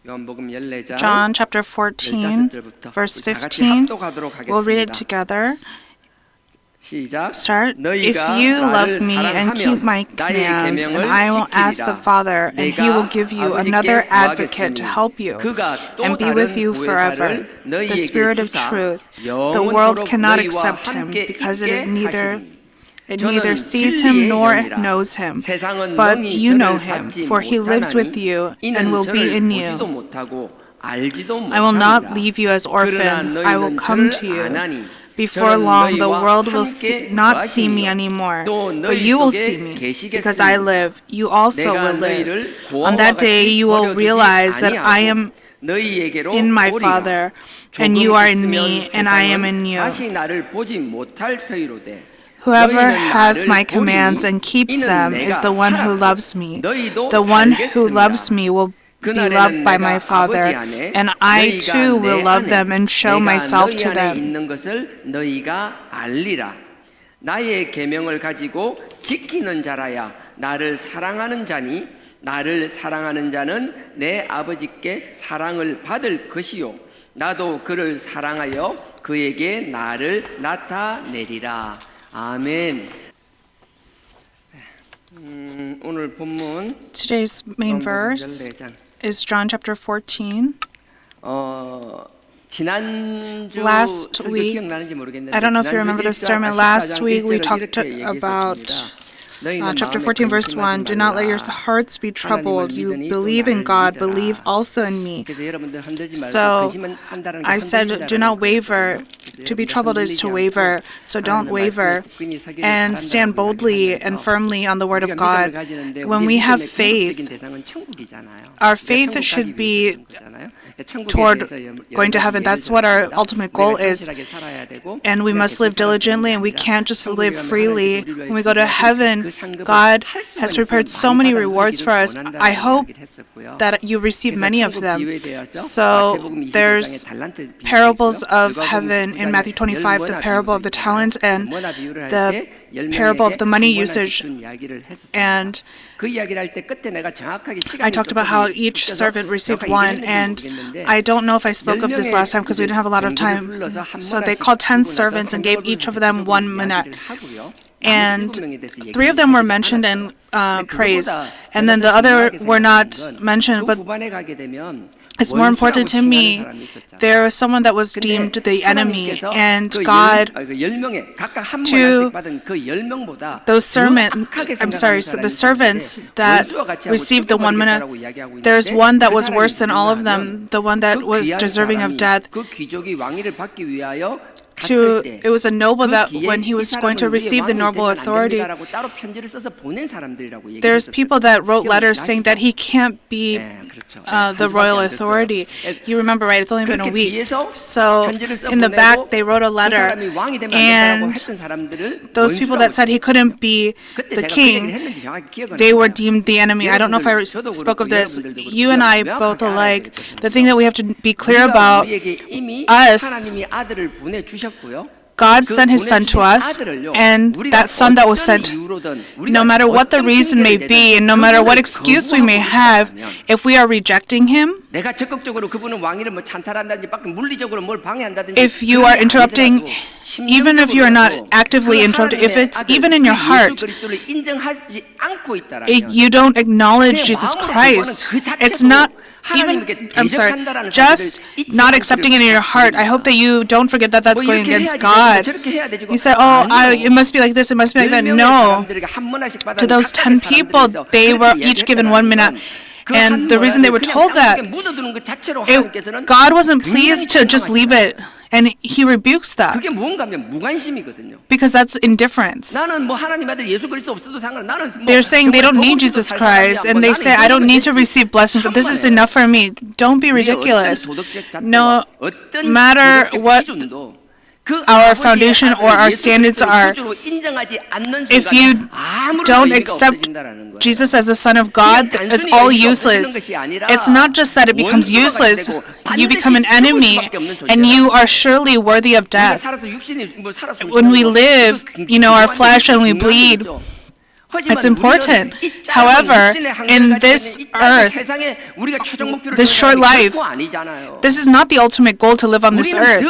요한복음 14장 John chapter 14, 15절부터 verse 우리 다 같이 15. 합독하도록 We'll read it 하겠습니다. together. 시작. Start. If 너희가 you love 나를 me and keep my 사랑하면 나의 commands, and 계명을 I will ask the 지키리라. Father, and he will give you another 내가 advocate to 아버지께 help you 그가 또 and be with 다른 you forever, 보혜사를 the 너희에게 Spirit of 주사 truth. The world 영원토록 cannot 너희와 accept him 함께 because it 있게 neither 하시리니. sees 저는 him nor 진리의 영이라. knows him. 세상은 But 능히 you know 저를 him, 받지 for he lives with 못하나니 you and 이는 will be 저를 in 보지도 you. 못하고 알지도 I will not 못하니라. leave you as 그러나 orphans. I will 너희는 come 저를 to you. 아나니 Before 저는 long, the 너희와 world will 함께 not see me 거하시며 anymore, 또 but 너희 you will 속에 see me. 계시겠으니 Because I live, you also 내가 will live. 너희를 On that day, you will 버려두지 realize that I 아니하고 am 너희에게로 in my 오리라. Father, and 조금 you are in 있으면 me, and I am in 세상은 you. 다시 나를 보지 못할 터이로되 Whoever 너희는 has 나를 my commands 보리니 and keeps 이는 them 내가 is the one who 살았고 loves me. 너희도 The one who 살겠습니다. loves me will be 그날에는 loved by my 내가 Father, 아버지 안에 and I 너희가 too 내 will love 안에 them and show 내가 myself 너희 to 안에 them. 있는 것을 너희가 알리라. 나의 계명을 가지고 지키는 자라야 나를 사랑하는 자니 나를 사랑하는 자는 내 아버지께 사랑을 받을 것이요 나도 그를 사랑하여 그에게 나를 나타내리라. 아멘. 오늘 본문 Today's main verse 14장. is John chapter 14. 지난주 Last 설교 week, 기억나는지 모르겠는데 I don't know if you remember the sermon last week, we talked about chapter 14, verse 1. Do not let your hearts be troubled. You believe in God, believe also in me. So I said, do not waver. To be troubled is to waver. So don't waver and stand boldly and firmly on the word of God. When we have faith, our faith should be toward going to heaven. That's what our ultimate goal is. And we must live diligently, and we can't just live freely. When we go to heaven, God has prepared so many rewards for us. I hope that you receive many of them. So there's parables of heaven in Matthew 25, the parable of the talents and the parable of the money usage. And I talked about how each servant received one, and I don't know if I spoke of this last time because we didn't have a lot of time. So they called 10 servants and gave each of them 1 minute. And 3 of them were mentioned and praised, and then the other were not mentioned. But it's more important to me, there was someone that was deemed the enemy, and God to those the servants that received the 1 minute, there's one that was worse than all of them, the one that was deserving of death. It was a noble that when he was going to receive the noble authority, there's people that wrote letters saying that he can't be the royal authority. You remember, right? It's only been a week. So in the back, they wrote a letter, and those people that said he couldn't be the king, they were deemed the enemy. I don't know if I spoke of this. You and I both alike. The thing that we have to be clear about us, God sent his son to us, and that son that was sent, no matter what the reason may be, and no matter what excuse we may have, if we are rejecting him, if you are interrupting, even if you are not actively interrupting, if it's even in your heart, you don't acknowledge Jesus Christ, it's not just not accepting it in your heart. I hope that you don't forget that that's going against God. You say, it must be like this, it must be like that. No. To those 10 people, they were each given 1 minute. And the reason they were told that, God wasn't pleased to just leave it, and he rebukes that. Because that's indifference. They're saying they don't need Jesus Christ, and they say, I don't need to receive blessings. This is enough for me. Don't be ridiculous. No matter what our foundation or our standards are, if you don't accept Jesus as the Son of God, it's all useless. It's not just that it becomes useless. You become an enemy, and you are surely worthy of death. When we live, our flesh, and we bleed, It's important. However, in this earth, this short life, this is not the ultimate goal to live on this earth.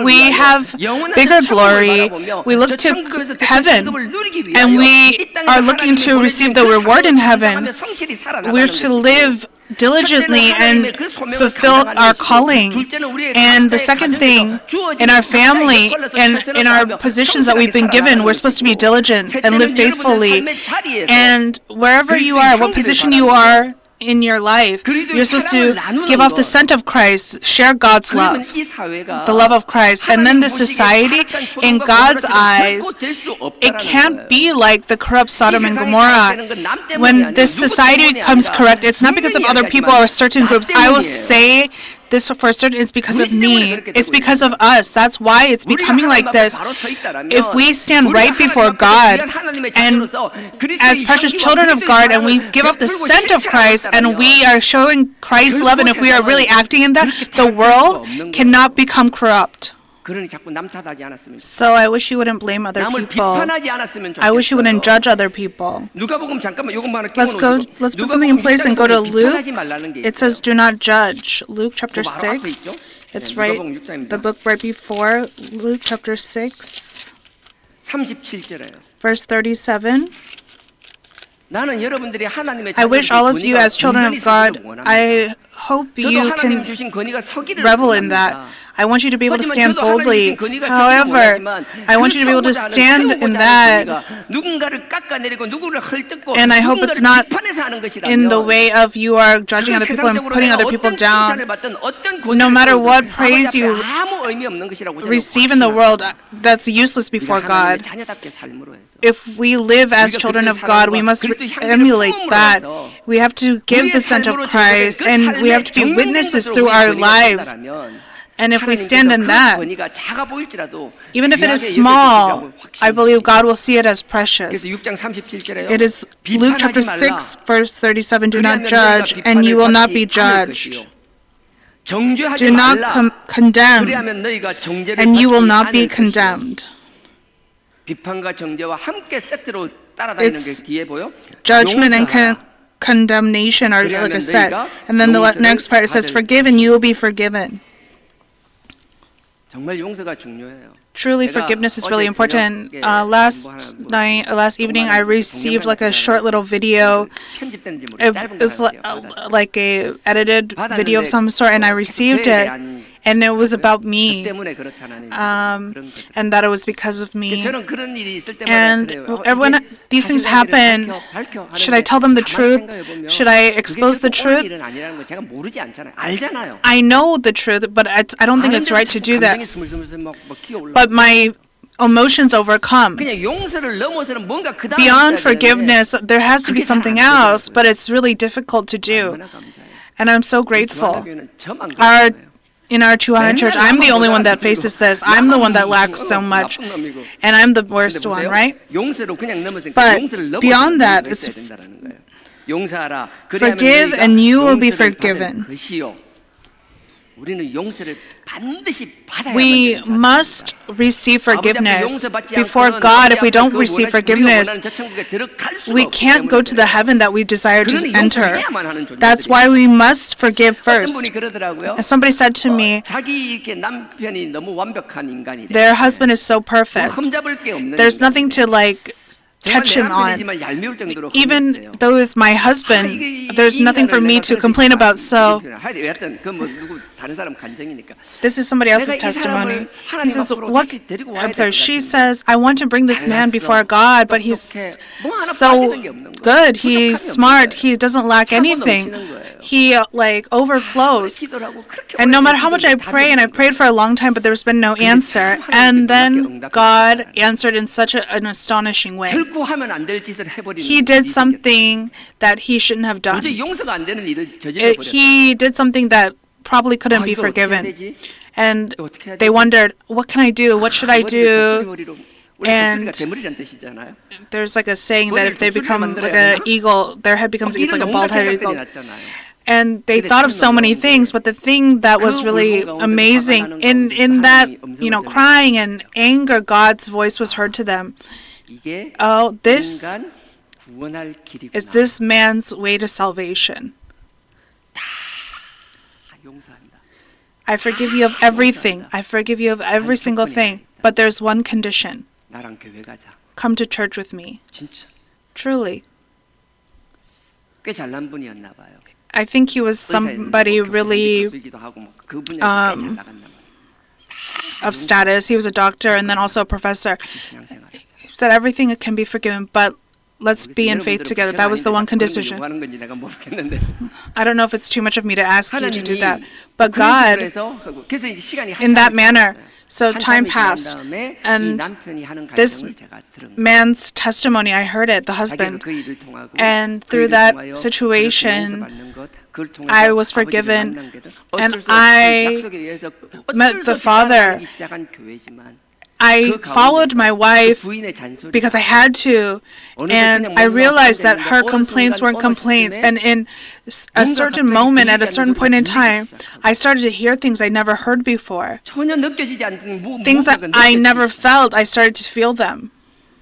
We have bigger glory. We look to heaven, and we are looking to receive the reward in heaven. We're to live diligently and fulfill our calling. And the second thing, in our family and in our positions that we've been given, we're supposed to be diligent and live faithfully. And wherever you are, what position you are in your life, you're supposed to give off the scent of Christ, share God's love, the love of Christ. And then the society, in God's eyes, it can't be like the corrupt Sodom and Gomorrah. When this society becomes corrupt, it's not because of other people or certain groups. I will say this for certain, it's because of me. It's because of us. That's why it's becoming like this. If we stand right before God and as precious children of God and we give off the scent of Christ and we are showing Christ's love, and if we are really acting in that, the world cannot become corrupt. So I wish you wouldn't blame other people. I wish you wouldn't judge other people. Let's put something in place and go to Luke. It says, do not judge. Luke chapter 6. It's right, the book right before Luke chapter 6, verse 37. I wish all of you as children of God, I hope you can revel in that. I want you to be able to stand boldly. However, I want you to be able to stand in that. And I hope it's not in the way of you are judging other people and putting other people down. No matter what praise you receive in the world, that's useless before God. If we live as children of God, we must emulate that. We have to give the scent of Christ, and we have to be witnesses through our lives. And if we stand in that, even if it is small, I believe God will see it as precious. It is Luke chapter 6, verse 37, do not judge, and you will not be judged. Do not condemn, and you will not be condemned. It's judgment and condemnation are like a set. And then the next part, it says, forgive and you will be forgiven. Truly, forgiveness is really important. Last evening, I received like a short little video. It was like a edited video of some sort, and I received it, and it was about me, and that it was because of me. And when these things happen, should I tell them the truth? Should I expose the truth? I know the truth, but I don't think it's right to do that. But my emotions overcome. Beyond forgiveness, there has to be something else, but it's really difficult to do. And I'm so grateful. In our Chuhana church, I'm the only one that faces this. I'm the one that lacks so much, and I'm the worst one, right? But beyond that, it's forgive and you will be forgiven. We must receive forgiveness before God. If we don't receive forgiveness, we can't go to the heaven that we desire to enter. That's why we must forgive first. And somebody said to me, their husband is so perfect. There's nothing to catch him on. Even though it's my husband, there's nothing for me to complain about. So this is somebody else's testimony. He says, she says, I want to bring this man before God, but he's so good. He's smart. He doesn't lack anything. He overflows. And no matter how much I pray, and I prayed for a long time, but there's been no answer. And then God answered in such an astonishing way. He did something that he shouldn't have done. He did something that probably couldn't be forgiven. And they wondered, what can I do? What should I do? And there's a saying that if they become like an eagle, their head becomes like a bald-headed eagle. And they thought of so many things, but the thing that was really amazing in that, crying and anger, God's voice was heard to them. Oh, this 구원할 길이구나. Is this man's way to salvation? 다 용서한다. I forgive you of everything. I forgive you of every single thing. But there's one condition. 나랑 교회 가자. Come to church with me. 진짜 Truly. 꽤 잘난 분이었나 봐요. I think he was somebody really 교수기도 하고 막 그 분야에서 꽤 잘 나갔나 봐요. of status. He was a doctor and then also a professor. 같이 신앙생활. He said everything can be forgiven, but let's be in faith together. That was the one condition. 하는 건지 내가 모르겠는데. I don't know if it's too much of me to ask you to do that. 하나님이 But 그런 식으로 God, 해서 그래서 이제 시간이 in that 한참을 manner, 지났어요. so time 한참이 지난 passed, 다음에 이 and 남편이 하는 this 갈등을 제가 들은 거예요. man's testimony, I heard it, the 자기가 husband. 그 일을 통하고 And 그 through 일을 that 통하여 situation, 용서받는 것, 그걸 통해서 I was 아버지를 forgiven, 만난 것은 and 어쩔 수 없이 I 약속에 의해서 met the father. 따라가기 시작한 교회지만 I 그 followed my 가운데서 wife 그 부인의 잔소리 because I had to, and I realized that her complaints weren't complaints. And in a certain moment, at a certain point in time, I started to hear things I never heard before. 전혀 느껴지지 않는 Things that I never felt, I started to feel them.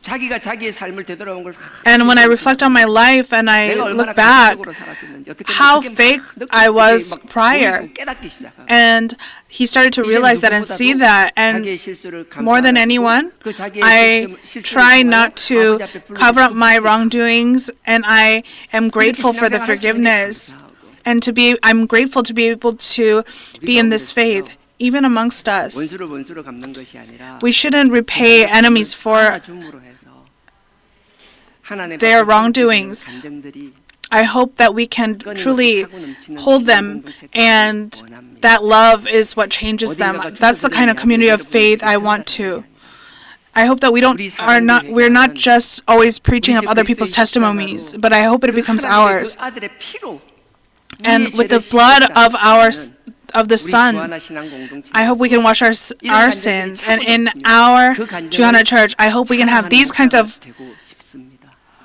자기가 자기의 삶을 되돌아온 걸 And when I reflect on my life and I 내가 얼마나 look back, 가식적으로 살았었는지 어떻게 how 그게 막 fake 느껴지게 I was 막 prior. 보이고 깨닫기 시작하고 and he started to realize that and see that. And 자기의 실수를 more than 감사하고 anyone, 그 자기의 I 실수를 try 통하여 not to 아버지 앞에 cover up 불러서 my wrongdoings, and I am grateful for the forgiveness. And I'm grateful to be able to be in this faith, even amongst us. 원수를 원수로 갚는 것이 아니라 We shouldn't repay enemies for 줌으로 해서 하나님 their 앞에 wrongdoings. 감정들이 I hope that we can truly hold them, and that love is what changes them. That's the kind of community of faith I want to. I hope that we're not just always preaching of other people's testimonies, but I hope it becomes ours. 아들의 피로 And with the blood of the Son, I hope we can wash our sins. And in our Juhana Church, I hope we can have these kinds of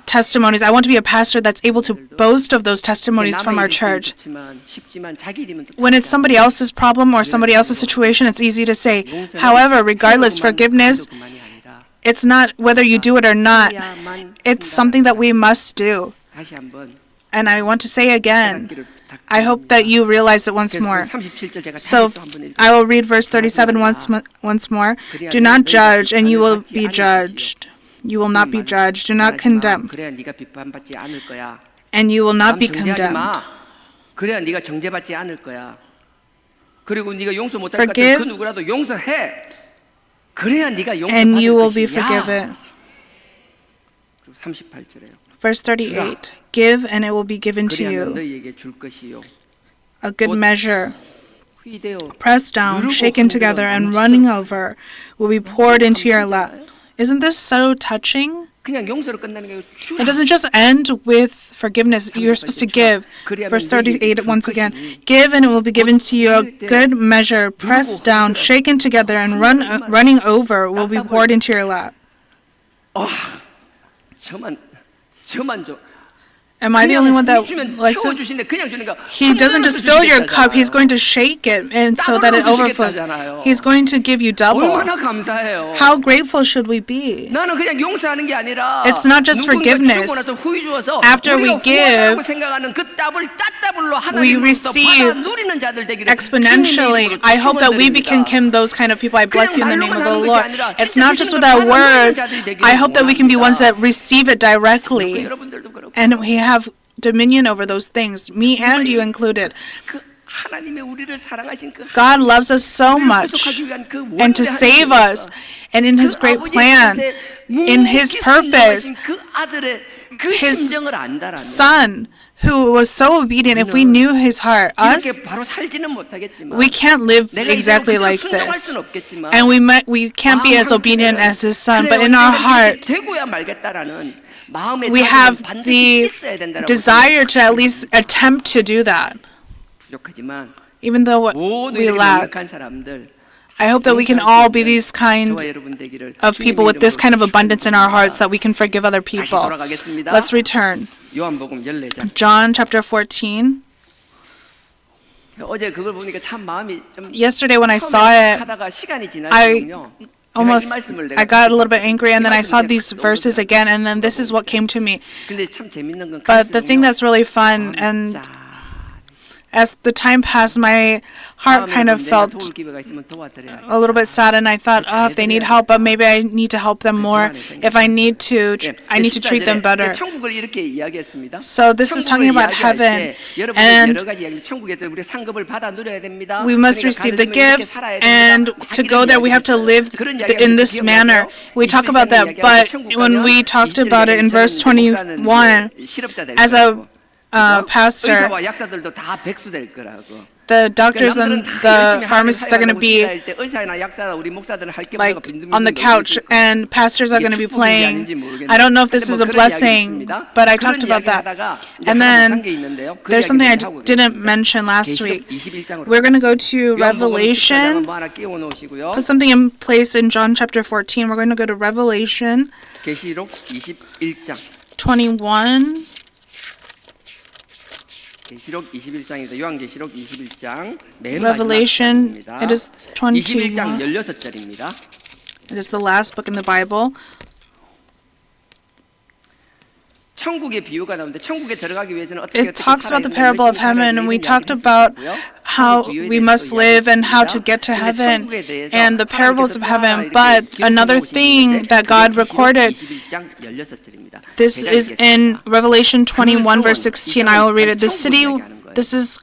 testimonies. I want to be a pastor that's able to boast of those testimonies from our church. When it's somebody else's problem or somebody else's situation, it's easy to say. However, regardless, forgiveness, it's not whether you do it or not. It's something that we must do. And I want to say again, I hope that you realize it once more. So I will read verse 37 once more. Do not judge, and you will be judged. You will not be judged. Do not condemn, 그래야 네가 비판받지 않을 거야. and you will not be 정죄하지 condemned. 마. 그래야 네가 정죄받지 않을 거야. 그리고 네가 용서 못할 것 같은 Forgive, 그 누구라도 용서해. 그래야 네가 and you will be 용서받을 것이야. forgiven. 그리고 38절에요. Verse 38. Give, and it will be given to 그래야 you. 너희에게 줄 것이요. A good measure, 후이되어 pressed down, shaken together, and running over, will be poured into your lap. Isn't this so touching? 그냥 용서로 끝나는 게 주라. It doesn't just end with forgiveness. You're supposed to give. Verse 38 once again. Give, and it will be given to you. A good measure, pressed down, shaken together, and running over, will be poured into your lap. 저만 줘. Am I the only one that likes this? He doesn't just fill your cup, he's going to shake it and so that it overflows. He's going to give you double. 얼마나 감사해요. How grateful should we be? 나는 그냥 용서하는 게 아니라 It's not just forgiveness. 주고 나서 후이 주어서 After we 우리가 give, 후원하고 생각하는 그 더블 따더블로 we 하나님으로부터 receive 받아 누리는 자들 되기를 exponentially. 주님의 이름으로 I hope that we 축원드립니다. become those kind of people. I bless you in the name of the 말로만 Lord. 하는 것이 아니라 It's 진짜 not just 주님을 with our 받아 누리는 words. 자들이 되기를 I hope that we can be ones that 원합니다. receive it directly. 여러분들도 그렇고 And we have dominion over those things, me and you included. 그 하나님의 우리를 사랑하신 그 God loves us so much, and to save us, and in His great plan, in His purpose, His Son, who was so obedient. If we knew His heart, us, 이렇게 바로 살지는 못하겠지만 we can't live 내가 exactly 이대로 like 순종할 this, 수는 없겠지만 and we can't be as obedient as His Son. But in our heart, 되고야 말겠다라는 마음의 we have 반드시 the 있어야 된다라고 desire to at least attempt to do that, 부족하지만 even though what 모두 we 이렇게 lack. 넉넉한 사람들 I hope that we can all be these kind 저와 여러분 되기를 of people with this kind of abundance in our hearts that we can forgive other 다시 people. 돌아가겠습니다. Let's return. 요한복음 14장. John chapter 14. 어제 그걸 보니까 참 마음이 좀 Yesterday when I saw 처음에 it, 하다가 시간이 지나면요 almost, I got a little bit angry, and then I saw these verses again, and then this is what came to me. 근데 참 재밌는 건 But the thing that's really fun, and as the time passed, my heart kind of felt 도울 기회가 있으면 도와드려야 a little bit sad, and I thought, oh, if they need help, but maybe I need to help them more. If I need to, I need to treat them better. 천국을 이렇게 이야기했습니다. So this is talking about heaven, and 여러 가지 이야기, 천국에서 우리 상급을 받아 누려야 됩니다. we must receive the gifts, and to go there we have to live in this manner. We talk about that, but when we talked about it in verse 21, as a pastor, 의사와 약사들도 다 백수 될 거라고. the doctors and the pharmacists are going to be like on the couch, and pastors are going to be playing. I don't know if this is a blessing, but I talked about that. And then there's something I didn't mention last week. We're going to go to Revelation. Put something in place in John chapter 14. We're going to go to Revelation 21. 계시록 21장입니다. 요한계시록 21장 맨 Revelation, 마지막 it is 21장 21. 16절입니다. It is the last book in the Bible. 천국의 비유가 나오는데 천국에 들어가기 위해서는 어떻게 It talks about the parable of heaven, and we talked about how we must live and how to get to heaven and the parables of heaven. But another thing that God recorded, this is in Revelation 21 verse 16. I will read it. This is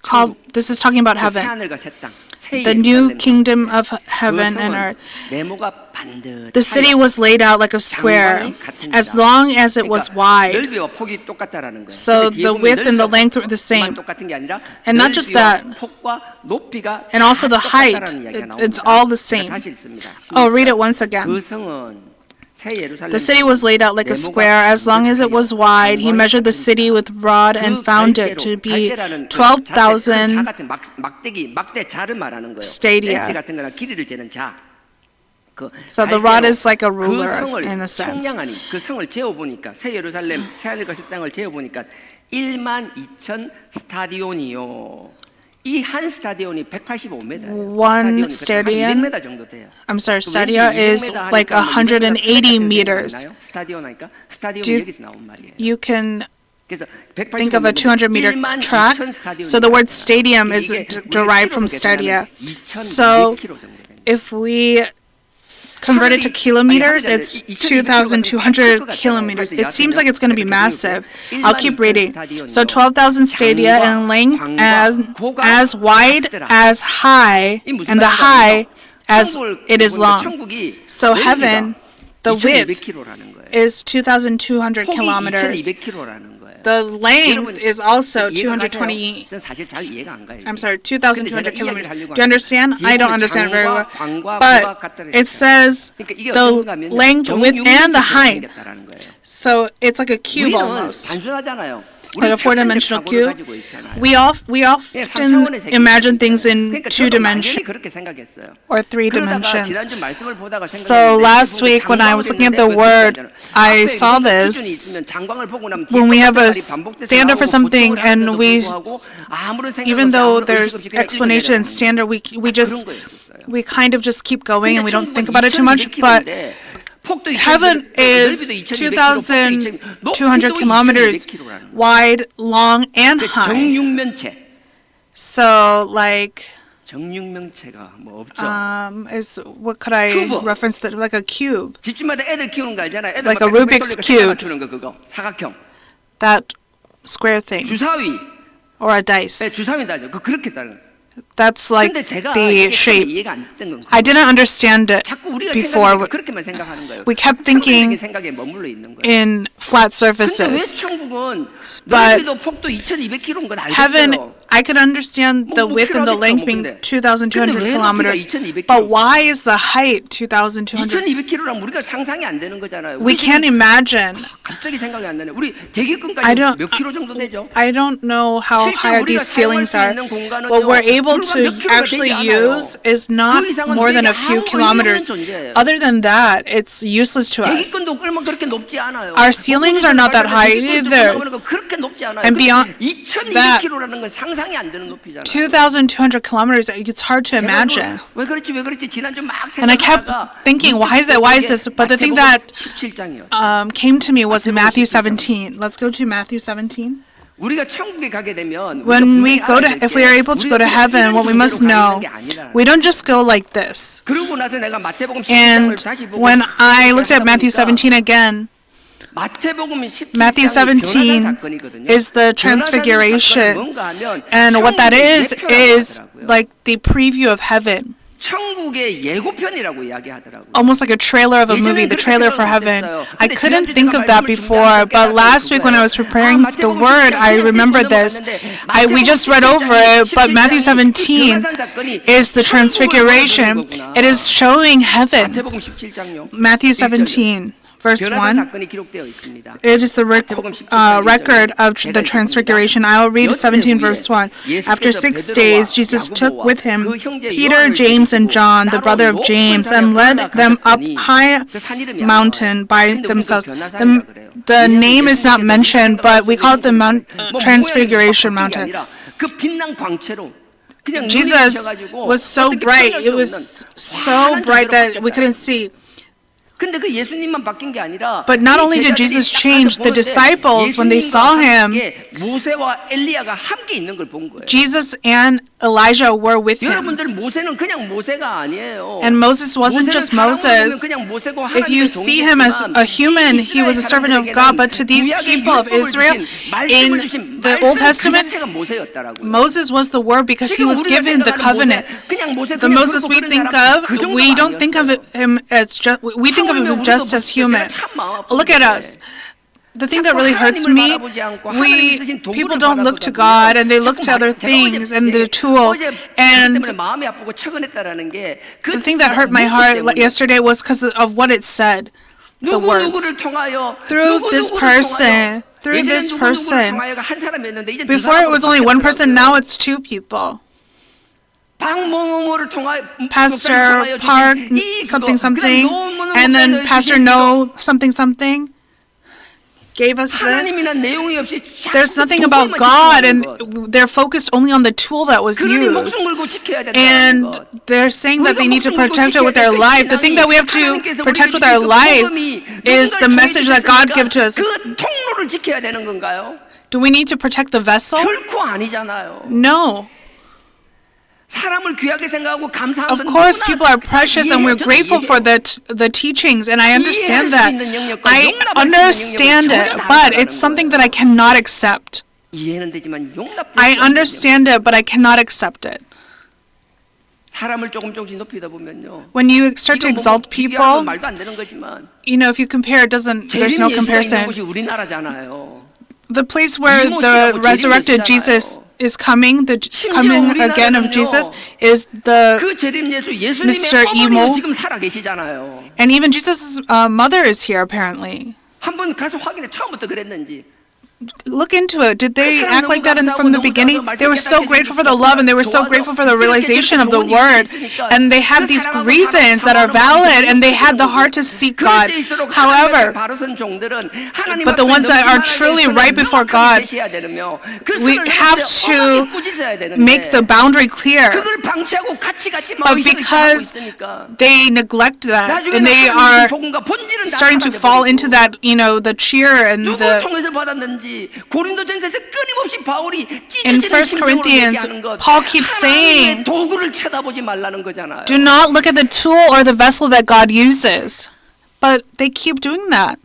talking about heaven, the new kingdom of heaven and earth. The city was laid out like a square, as long as it was wide. So the width and the length were the same. And not just that, and also the height, it's all the same. Oh, read it once again. The city was laid out like a square, as long as it was wide. He measured the city with rod and found it to be 12,000 stadia. So the rod is like a ruler in a sense. 그 성을 재어보니까 새 예루살렘 새 하늘과 새 땅을 재어보니까 12,000 스타디온이요. 이 한 스타디온이 185m. One stadium, 200m 정도 돼요. I'm sorry, stadia is like 180 meters. 스타디온이니까 스타디온 여기서 나온 말이에요. You can 그래서 think of a 200-meter track. So the word stadium is derived from stadia. So if we convert it to kilometers, it's 2,200 kilometers. It seems like it's going to be massive. I'll keep reading. So 12,000 stadia in length, as wide as high, and the high as it is long. So heaven, the width is 2,200 kilometers. The length is also 220. I'm sorry, 2,200 kilometers. Do you understand? I don't understand very well. But it says the length, width, and the height. So it's like a cube almost. Like a four-dimensional cube. We often imagine things in two dimensions or three dimensions. So last week when I was looking at the word, I saw this. When we have a standard for something, and even though there's explanation and standard, we kind of just keep going and we don't think about it too much. But heaven is 2,200 kilometers wide, long, and high. So, like, is what could I reference that? Like a cube. Like a Rubik's cube. That square thing. Or a dice. That's like the shape. I didn't understand it before. We kept thinking in flat surfaces. But heaven, I could understand the width and the length being 2,200 kilometers. But why is the height 2,200? We can't imagine. I don't know how high these ceilings are. What we're able to actually use is not more than a few kilometers. Other than that, it's useless to us. Our ceilings are not that high either. And beyond that, 상상이 안 되는 높이잖아요. 2,200 kilometers, it's hard to imagine. 왜 그렇지 지난주 막 And I kept 생각하다가 thinking, why is this? But the thing that 17장이었어요. came to me was Matthew 17. Let's go to Matthew 17. 우리가 천국에 가게 되면 When we go to, if we are able to go to heaven, what we must know, we don't just go like this. 그러고 나서 내가 마태복음 17장을 And 다시 보고 when I looked at Matthew 17 again, 마태복음 17장이 Matthew 17 변화산 사건이거든요. is the transfiguration. And what that is like the preview of heaven. 천국의 예고편이라고 이야기하더라고요. Almost like a trailer of a movie, the trailer for heaven. I couldn't think of that before, but last week when I was preparing the word, I remembered this. We just read over it, but Matthew 17 is the transfiguration. It is showing heaven. 마태복음 17장요. Matthew 17, verse 변화산 1. 사건이 기록되어 있습니다. It is the record of the transfiguration. I'll read 17 verse 1. After 6 days, Jesus took with him Peter, James, and John, the brother of James, and led them up high mountain by themselves. The name is not mentioned, but we call it the Transfiguration Mountain. 그 빛난 광채로 그냥 Jesus was so bright. It was so bright that we couldn't see. 근데 그 예수님만 바뀐 게 아니라 But not only did Jesus change, the disciples, when they saw him, 모세와 엘리야가 함께 있는 걸 본 거예요. Jesus and Elijah were with him. 여러분들 모세는 그냥 모세가 아니에요. And Moses wasn't just Moses. 그냥 모세고 If you see him as a human, he was a servant of God. But to these people of Israel, in the Old Testament, Moses was the word because he was given the covenant. The Moses we think of, we don't think of him as just, we think of him just as human. Look at us. The thing that really hurts me, people don't look to God and they look to other things and the tools. And the thing that hurt my heart yesterday was because of what it said, the words. Through this person. Before it was only one person, now it's two people. Pastor Park something, and then Pastor No something. Gave us this. There's nothing about God, and they're focused only on the tool that was used. And they're saying that they need to protect it with their life. The thing that we have to protect with our life is the message that God gives to us. Do we need to protect the vessel? No. Of course, people are precious and we're grateful for the teachings, and I understand that. I understand it, but it's something that I cannot accept. I understand it, but I cannot accept it. When you start to exalt people, if you compare, there's no comparison. The place where the resurrected Jesus is coming again of Jesus is the Mr. Emo. And even Jesus' mother is here apparently. Look into it. Did they act like that from the beginning? They were so grateful for the love and they were so grateful for the realization of the word. And they had these reasons that are valid and they had the heart to seek God. However, but the ones that are truly right before God, we have to make the boundary clear. But because they neglect that and they are starting to fall into that, the cheer and the in 1 Corinthians, Paul keeps saying, do not look at the tool or the vessel that God uses. But they keep doing that.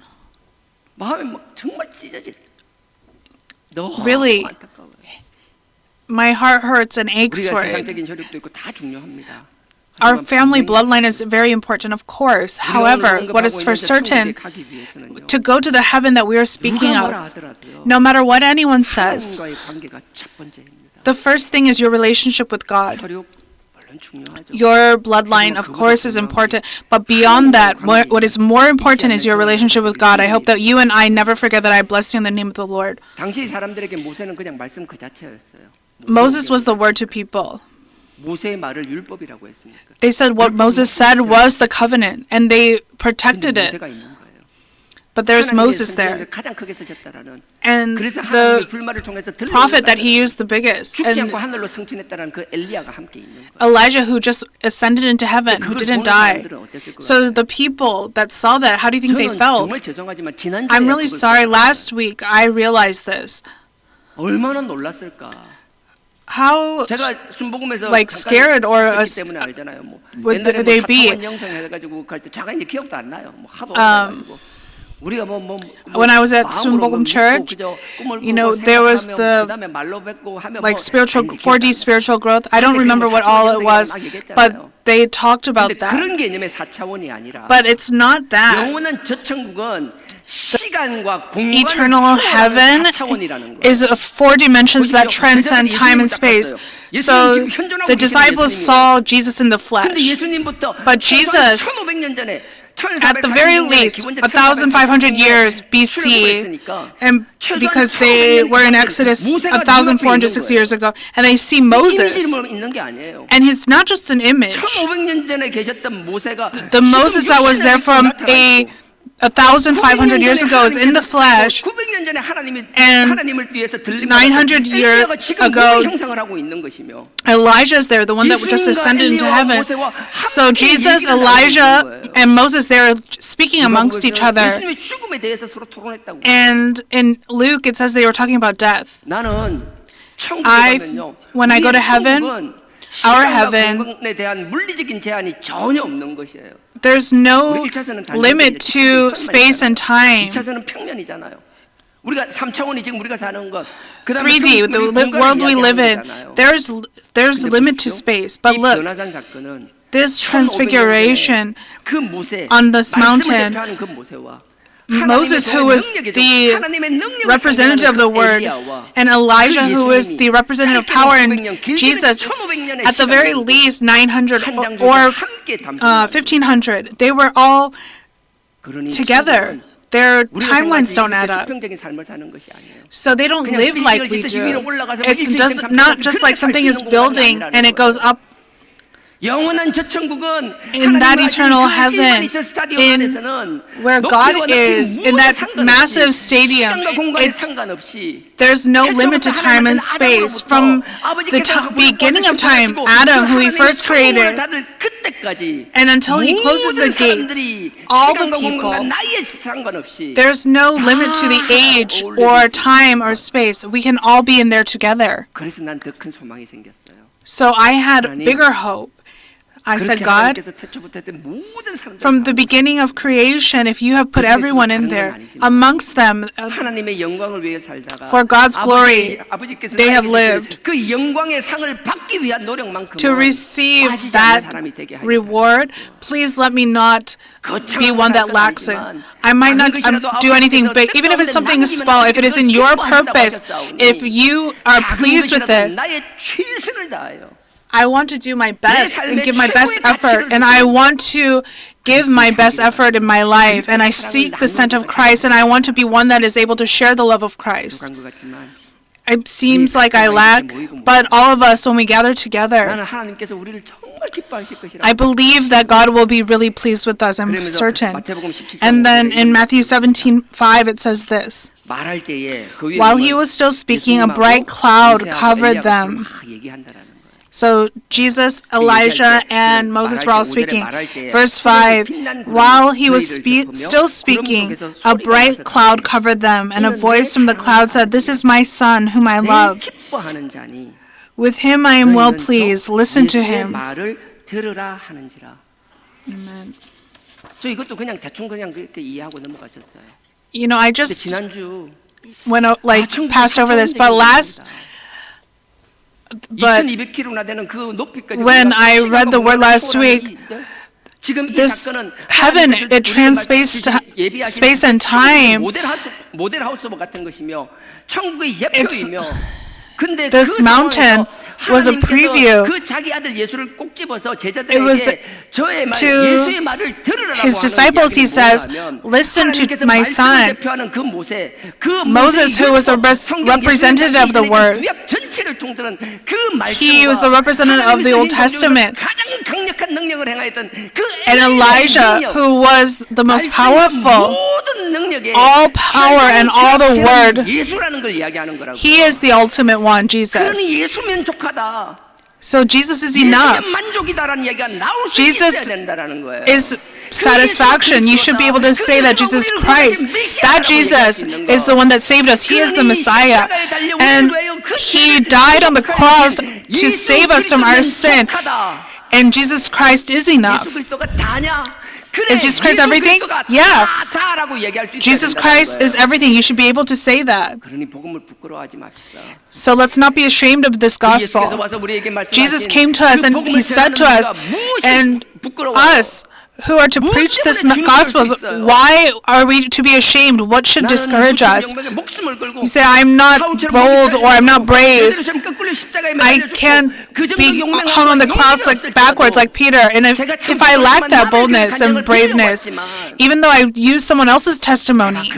Really, my heart hurts and aches for it. Our family bloodline is very important, of course. However, what is for certain, to go to the heaven that we are speaking of, no matter what anyone says, the first thing is your relationship with God. Your bloodline, of course, is important, but beyond that, what is more important is your relationship with God. I hope that you and I never forget that I bless you in the name of the Lord. Moses was the word to people. They said what Moses said was the covenant, and they protected it. but there's Moses there. 가장 크게 쓰셨다라는. And 그래서 the 하나님의 불말을 통해서 prophet that he used the biggest. 죽지 And 않고 하늘로 승천했다라는 그 엘리야가 함께 있는 거예요. Elijah who just ascended into heaven, who didn't die. So the people that saw that, how do you think they 저는 felt? 정말 죄송하지만 지난주에 I'm really sorry. Last week I realized this. 얼마나 놀랐을까. How 제가 순복음에서 like scared or 때문에 알잖아요. 뭐 would 옛날에 they 뭐 be? 사타원 영성해가지고 갈 때 제가 이제 기억도 안 나요. 뭐 하도 오래가지고 우리가 when I was at Sunbogum Church, you know, there was the like spiritual 4D spiritual growth. I don't remember what all it was, but they talked about that. 그런 개념의 4차원이 아니라 But it's not that. 영원한 저 천국은 시간과 공간을 Eternal heaven is 4 dimensions that transcend time and space. So the disciples saw Jesus in the flesh. But Jesus, at the very least, 1,500 years BC, and because they were in Exodus 1,406 years ago, and they see Moses, and it's not just an image. The Moses that was there from 1,500 years ago is in the flesh, and 900 years ago, Elijah is there, the one that just ascended into heaven. So Jesus, Elijah, and Moses, they're speaking amongst each other. And in Luke, it says they were talking about death. When I go to heaven, our heaven, there's no limit to space and time. 3D, the world we live in, there's limit to space. But look, this transfiguration on this mountain, Moses, who was the representative of the Word, and Elijah, who was the representative of power, and Jesus, at the very least 900 or 1,500, they were all together. Their timelines don't add up. So they don't live like we do. It's not just like something is building and it goes up. In that eternal heaven, where God is, in that massive stadium, there's no limit to time and space. From the beginning of time, Adam, who he first created, and until he closes the gates, all the people, there's no limit to the age or time or space. We can all be in there together. So I had bigger hope. I said, God, from the beginning of creation, if you have put everyone in there, amongst them, for God's glory, they have lived. To receive that reward, please let me not be one that lacks it. I might not do anything big, even if it's something small, if it is in your purpose, if you are pleased with it. I want to do my best and give my best effort, and I want to give my best effort in my life, and I seek the scent of Christ, and I want to be one that is able to share the love of Christ. It seems like I lack, but all of us, when we gather together, I believe that God will be really pleased with us, I'm certain. And then in Matthew 17:5, it says this: while he was still speaking, a bright cloud covered them. So Jesus, Elijah, and Moses were all speaking. Verse 5, while he was still speaking, a bright cloud covered them, and a voice from the cloud said, "This is my son, whom I love. With him I am well pleased. Listen to him." Amen. You know, I just went passed over this, but when I read the word last week, this heaven, it transspaced space and time. This mountain was a preview. It was to his disciples, he says, "Listen to my son." Moses, who was the representative of the Word, he was the representative of the Old Testament. And Elijah, who was the most powerful, all power and all the word. 예수라는 걸 이야기하는 거라고. He is the ultimate one, Jesus. 그러니 예수면 족하다. So Jesus is enough. 예수면 만족이다라는 얘기가 나올 수 Jesus 있어야 된다라는 거예요. is satisfaction. You should be able to say that Jesus Christ, that Jesus is the one that saved us. He is the Messiah. And He died on the cross to save us from our sin. And Jesus Christ is enough. Is Jesus Christ everything? Yeah. Jesus Christ is everything. You should be able to say that. So let's not be ashamed of this gospel. Jesus came to us and He said to us, and us who are to preach this gospel, why are we to be ashamed? What should discourage us? You say, I'm not bold or I'm not brave. I can't be hung on the cross like backwards like Peter. And if I lack that boldness and braveness, even though I use someone else's testimony,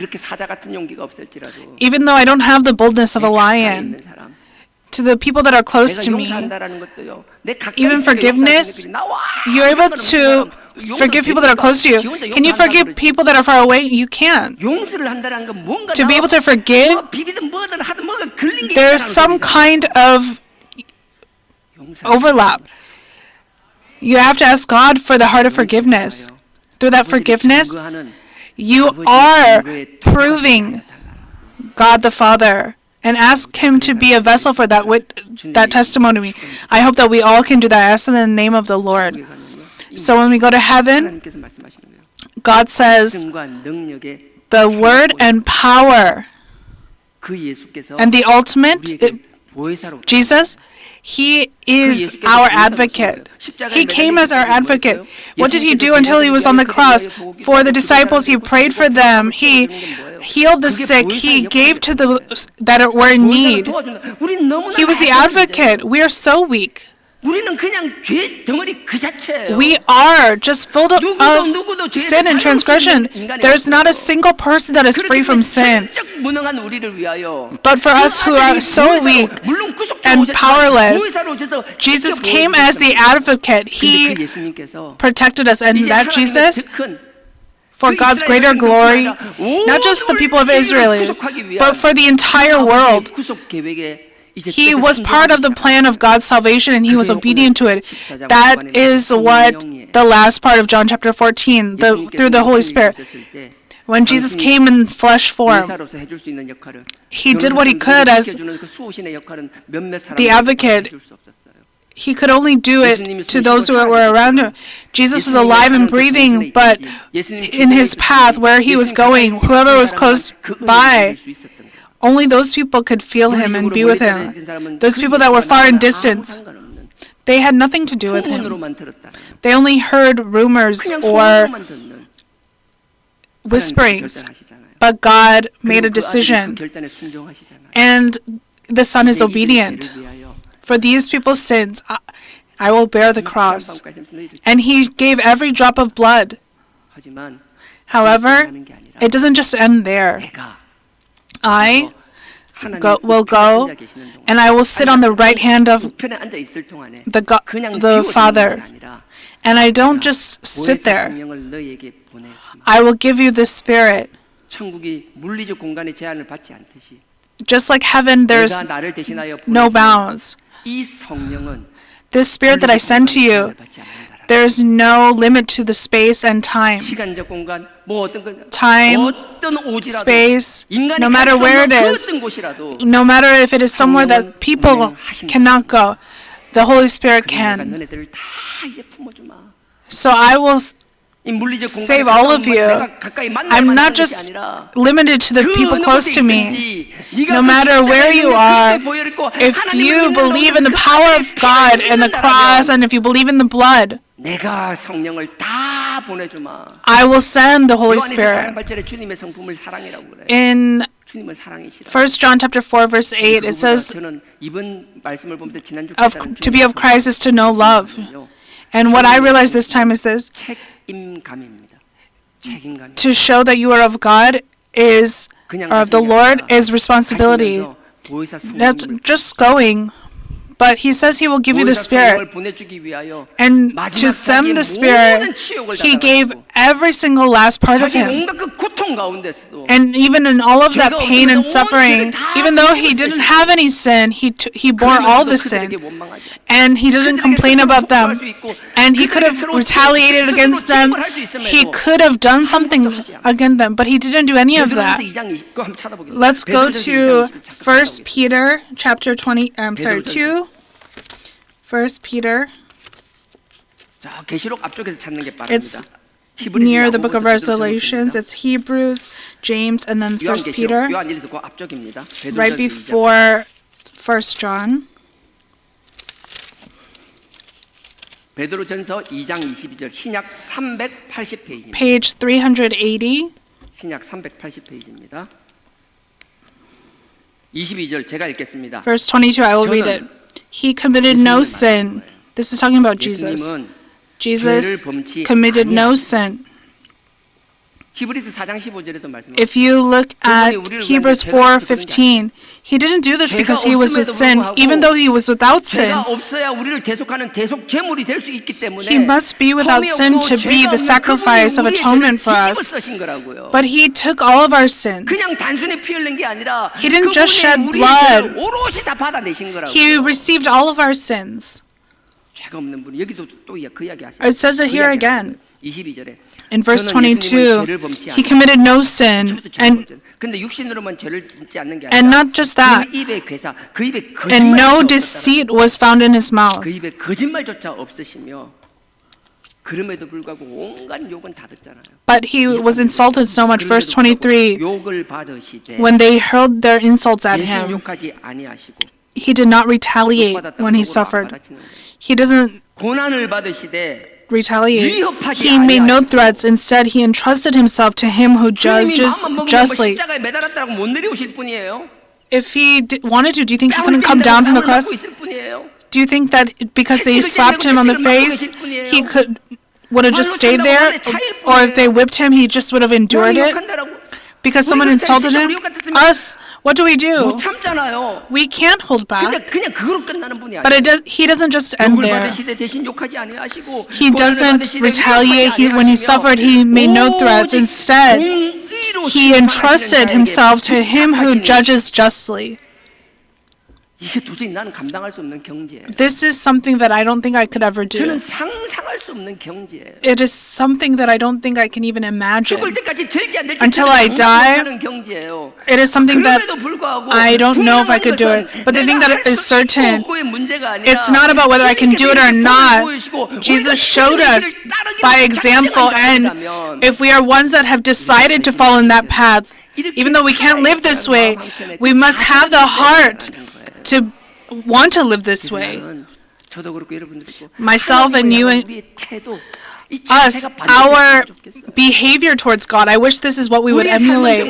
even though I don't have the boldness of a lion, to the people that are close to me, even forgiveness, you're able to forgive people that are close to you. Can you forgive people that are far away? You can. To be able to forgive, there's some kind of overlap. You have to ask God for the heart of forgiveness. Through that forgiveness, you are proving God the Father. And ask Him to be a vessel for that testimony. I hope that we all can do that. I ask in the name of the Lord. So when we go to heaven, God says, the word and power and the ultimate, Jesus, He is our advocate. He came as our advocate. What did He do until He was on the cross? For the disciples, He prayed for them. He healed the sick. He gave to the that were in need. He was the advocate. We are so weak. We are just filled up of sin and transgression. There's not a single person that is free from sin. But for us who are so weak and powerless, Jesus came as the advocate. He protected us, and that Jesus, for God's greater glory, not just the people of Israel, but for the entire world. He was part of the plan of God's salvation, and He was obedient to it. That is what the last part of John chapter 14, through the Holy Spirit. When Jesus came in flesh form, He did what He could as the advocate. He could only do it to those who were around Him. Jesus was alive and breathing, but in His path, where He was going, whoever was close by, only those people could feel Him and be with Him. Those people that were far in distance, they had nothing to do with Him. They only heard rumors or whisperings. But God made a decision, and the Son is obedient. For these people's sins, I will bear the cross. And He gave every drop of blood. However, it doesn't just end there. I will go, and I will sit on the right hand of the Father. And I don't just sit there. I will give you the Spirit. Just like heaven, there's no bounds. This Spirit that I send to you, there's no limit to the space and time. Time, space, no matter where it is, no matter if it is somewhere that people cannot go, the Holy Spirit can. So I will save all of you. I'm not just limited to the people close to me. No matter where you are, if you believe in the power of God and the cross, and if you believe in the blood, I will send the Holy Spirit. In 1 John chapter 4, verse 8, it says, to be of Christ is to know love. And what I realize this time is this: to show that you are of God is, or of the Lord, is responsibility. That's just going But he says he will give you the Spirit. 보내주기 위하여 And 마지막 to send the 자기의 Spirit, 모든 치욕을 he gave 다 every single last part of 자기 him. 온갖 그 고통 가운데서도 And even in all of that pain and suffering, even though he didn't have any sin, he bore all the sin. And he didn't complain about them. And he could have retaliated against them. He could have done something against them, but he didn't do any of that. Let's go to 1 Peter chapter 2. 1 Peter. 자, 계시록 앞쪽에서 찾는 게 It's 빠릅니다. near the book of Revelations. It's Hebrews, James, and then 1 Peter. 요한 1에서 그 앞쪽입니다. Right before 1 John. 베드로전서 2장 22절 신약 380페이지입니다. Page 380. 신약 380페이지입니다. 22절 제가 읽겠습니다. Verse 22, I will read it. He committed no sin. This is talking about Jesus. 예수님은 Jesus 죄를 범치 committed no 아니하시고 sin. 히브리서 4장 15절에도 말씀하셨습니다. If you look at Hebrews 4:15, he didn't do this because he was with sin, even though he was without sin. 죄가 없어야 우리를 대속하는 대속 제물이 될 수 있기 때문에 He must be without sin to be the sacrifice of atonement for us. But he took all of our sins. 그냥 단순히 피 흘린 게 아니라 He didn't just shed 우리의 blood. 죄를 오롯이 다 받아내신 거라고요. He received all of our sins. 죄가 없는 분 여기도 또 그 이야기 하시죠. It says it here again. 22절에 In verse 22, he committed no sin, 근데 육신으로만 죄를 짓지 않는 게 and 아니라 not just that, 그 입에 괴사, 그 입에 and no 거짓말조차 deceit was found in his mouth. 그 입에 거짓말조차 없으시며 그럼에도 불구하고 온갖 욕은 다 듣잖아요. But he was insulted so much. Verse 23, 욕을 받으시되 when they hurled their insults at 대신 him, 욕하지 아니하시고 he did not retaliate when he suffered. He doesn't 고난을 받으시되 retaliate. He made no threats. Instead, he entrusted himself to him who judges justly. 십자가에 매달았다고 못 내려오실 분이에요. If he wanted to, do you think he couldn't come down from the cross? Do you think that because they slapped him on the face, he would have just stayed there? Or if they whipped him, he just would have endured it? Because someone insulted him? Us, what do? 못 참잖아요. We can't hold back. 그냥 그거로 끝나는 분이 But 아니에요. he doesn't just end 욕을 there. 받으시되 대신 욕하지 아니하시고 He 고난을 doesn't 받으시되 retaliate. 욕하지 When he 아니하시며 suffered, he made no threats. 오직 Instead, 공의로 he 심판하시는 entrusted 자에게 himself to him who 부탁하시는 judges justly. 이게 도저히 나는 감당할 수 없는 경지예요. This is something that I don't think I could ever do. 저는 상상할 수 없는 경지예요. It is something that I don't think I can even imagine. 죽을 때까지 될지 안 될지 Until I die, 하는 경지예요. It is something that 그럼에도 불구하고 I don't know if I could do it. But the thing that is certain, it's not about whether I can do it or not. Jesus showed us by example, and if we are ones that have decided to follow in that path, even though we can't live this way, we must have the heart to want to live this way. Myself and you and us, our behavior towards God, I wish this is what we would emulate.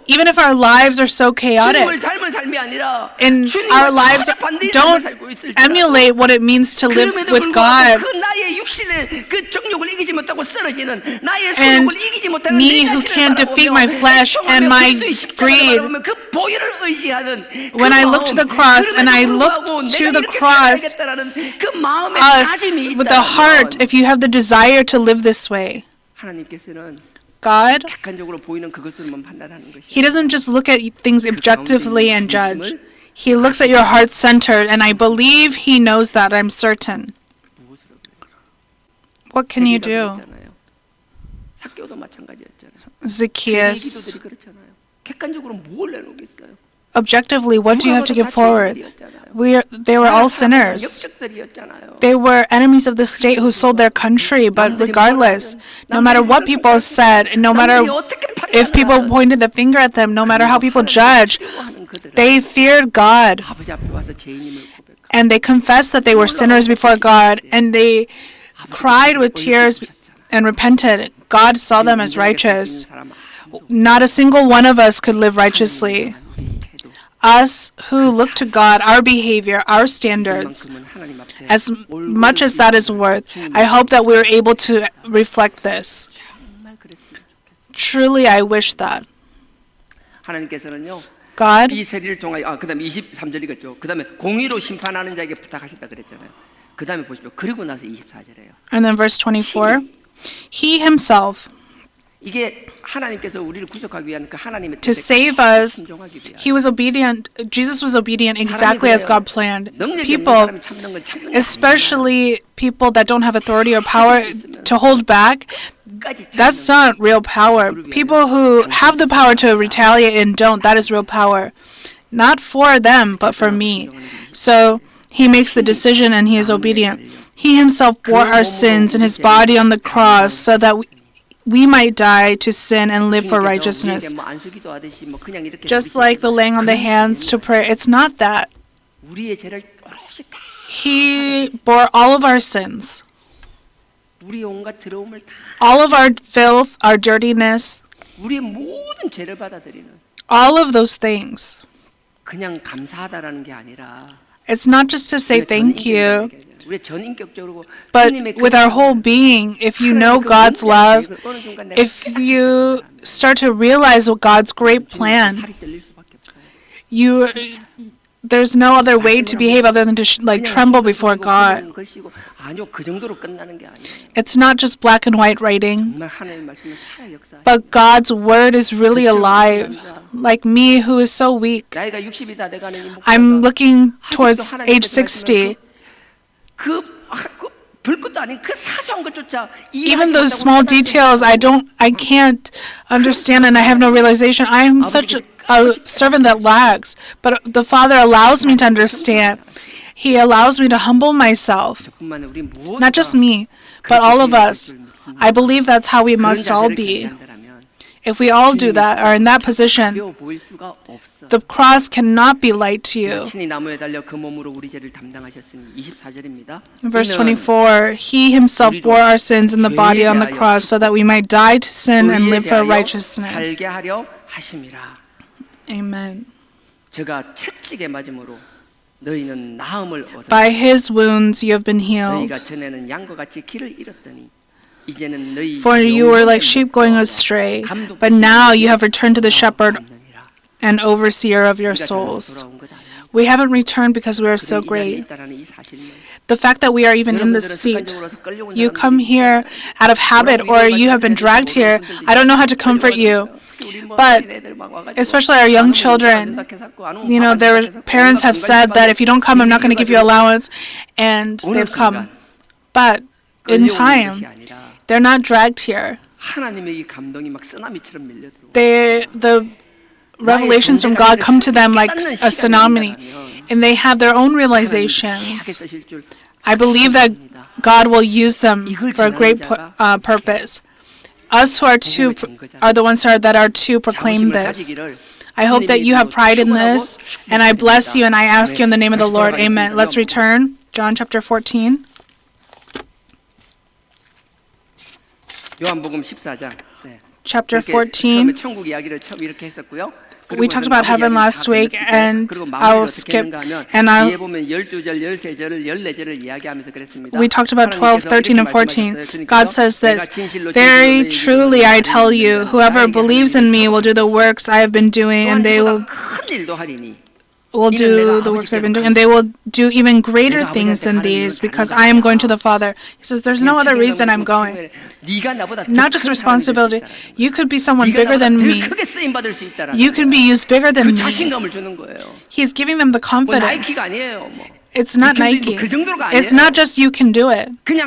Even if our lives are so chaotic, in our lives, don't emulate what it means to live with God. And me who can't defeat my flesh and my greed, when I look to the cross and I look to the cross, us with the heart, if you have the desire to live this way, God, He doesn't just look at things objectively and judge. He looks at your heart centered, and I believe He knows that. I'm certain. What can you do? Zacchaeus, objectively, what do you have to give forward? They were all sinners. They were enemies of the state who sold their country, but regardless, no matter what people said, no matter if people pointed the finger at them, no matter how people judged, they feared God. And they confessed that they were sinners before God, and they cried with tears and repented. God saw them as righteous. Not a single one of us could live righteously. Us who look to God, our behavior, our standards, as much as that is worth, I hope that we're able to reflect this. Truly, I wish that. God. 이 세리를 통하여 그다음에 23절이겠죠. 그다음에 공의로 심판하는 자에게 부탁하셨다 그랬잖아요. 그다음에 보십시오. 그리고 나서 24절이에요. And then verse 24, he himself, 이게 하나님께서 우리를 구속하기 위한 그 하나님의 to 뜻에 save us, 순종하기 위한. he was obedient. Jesus was obedient exactly as God planned. 능력이 없는 People, 사람이 참는 걸 참는 게 especially people that don't have authority or power to hold back, 아니라 that's not real power. People who have the power to retaliate and don't, that is real power. Not for them, but for me. So he makes the decision and he is obedient. He himself bore our sins in his body on the cross so that we might die to sin and live for righteousness. Just like the laying on the hands to pray, it's not that. 우리의 죄를 오롯이 다 He bore all of our sins, 우리의 온갖 더러움을 다 all of our filth, our dirtiness, 우리의 모든 죄를 받아들이는 all of those things. 그냥 감사하다라는 게 아니라 It's not just to say 우리가 thank you, 우리 전인격적으로 but 주님의 그 with our whole being, if you know God's love, 어느 순간 내가 if you start to realize what God's great plan, 살이 떨릴 수밖에 없어요. you there's no other way to behave other than to tremble before God. 글씨고 아니요 그 정도로 끝나는 게 아니에요. It's not just black and white writing, 정말 하나님의 말씀은 살아 역사. but God's word is really alive. Like me, who is so weak, 나이가 60이 다 돼가는 이 I'm 목사가 looking towards age 60. 그 별것도 아닌 그 사소한 것조차 Even those small details, I can't understand, and I have no realization. I am such a servant that lags, but the Father allows me to understand. He allows me to humble myself. Not just me, but all of us. I believe that's how we must all be. If we all do that, are in that position, the cross cannot be light to you. 친히 나무에 달려 그 몸으로 우리 죄를 담당하셨으니 24절입니다. In verse 24, he himself bore our sins in the body on the cross so that we might die to sin and live for righteousness. 살게 하려 하심이라. Amen. 제가 채찍에 맞음으로 너희는 나음을 얻었다. By his wounds you have been healed. 너희가 전에는 양과 같이 길을 잃었더니 이제는 너희 For you were like sheep going astray, but now you have returned to the shepherd and overseer of your souls. We haven't returned because we are so great. The fact that we are even in this seat, you come here out of habit or you have been dragged here, I don't know how to comfort you. But especially our young children, you know, their parents have said that if you don't come, I'm not going to give you allowance, and they've come. But in time, they're not dragged here. The revelations from God come to them like a tsunami, and they have their own realizations. I believe that God will use them for a great purpose. Us who are the ones that are to proclaim this. I hope that you have pride in this, and I bless you and I ask you in the name of the Lord. Amen. Let's return. John chapter 14. 요한복음 14장. Chapter 14. 천국 이야기를 처음 이렇게 했었고요. We talked about heaven last week, and I'll skip. And 뒤에 보면 12절, 13절을 14절을 이야기하면서 그랬습니다. we talked about 12, 13, and 14. God says this, "Very truly I tell you, whoever believes in me will do the works I have been doing, and they will do the works I've been doing, and they will do even greater things than these, because I am going to the Father." He says, there's no other reason I'm going. Not just responsibility. You could be someone bigger than me. You can be used bigger than me. He's giving them the confidence. It's not Nike. It's not just you can do it. The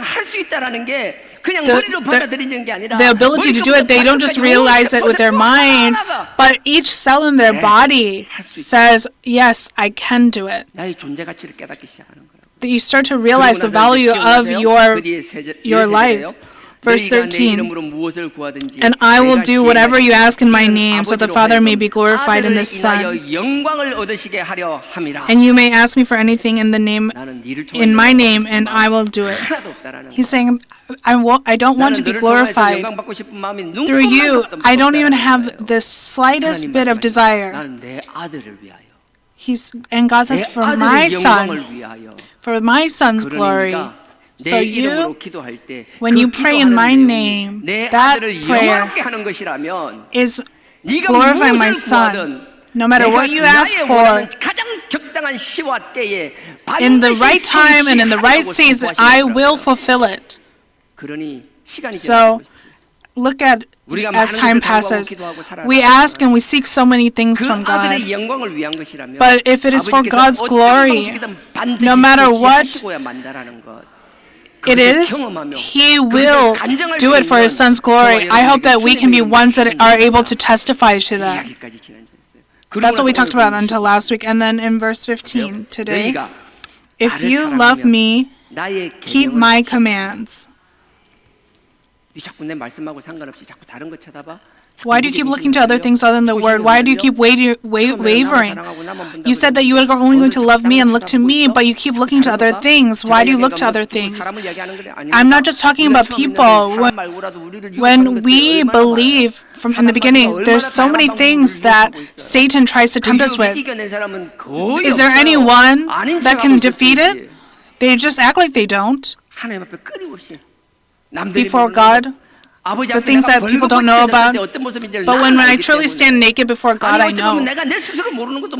ability to do it, they don't just realize it with their mind, but each cell in their body says, yes, I can do it. That you start to realize the value of your life. Verse 13, "And I will do whatever you ask in my name, so the Father may be glorified in the Son. And you may ask me for anything in my name, and I will do it." He's saying, I don't want to be glorified. Through you, I don't even have the slightest bit of desire. And God says, for my son's glory. So you, when you pray in my name, that prayer is glorifying my Son. No matter what you ask for, 가장 적당한 시와 때에 in the 반드시 right time and in the right 성취하려고 season, 선포하시는 I 거라고요. will fulfill it. 그러니 시간이 So, 지나고 look at 우리가 as 많은 time 것을 passes. 기도하고 살아가는 We ask and we seek so many things 그 from God. 아들의 영광을 위한 것이라면 But if it is for 아버지께서 God's 어떤 glory, 방식이든 반드시 no matter what 성취하시고야 만다라는 것. it is, He will do it for His Son's glory. I hope that we can be ones that are able to testify to that. 이야기까지 진행됐어요. That's what we talked about until last week. And then in verse 15 today, 너희가 if 나를 you love 사랑하면 me, 나의 keep 계명을 my 지키라. commands. 네 자꾸 내 말씀하고 상관없이 자꾸 다른 거 쳐다봐. Why do you keep looking to other things other than the word? Why do you keep wavering? You said that you were only going to love me and look to me, but you keep looking to other things. Why do you look to other things? I'm not just talking about people. When we believe from in the beginning, there's so many things that Satan tries to tempt us with. Is there anyone that can defeat it? They just act like they don't before God. The things that people don't know about. But when I truly stand naked before God, I know.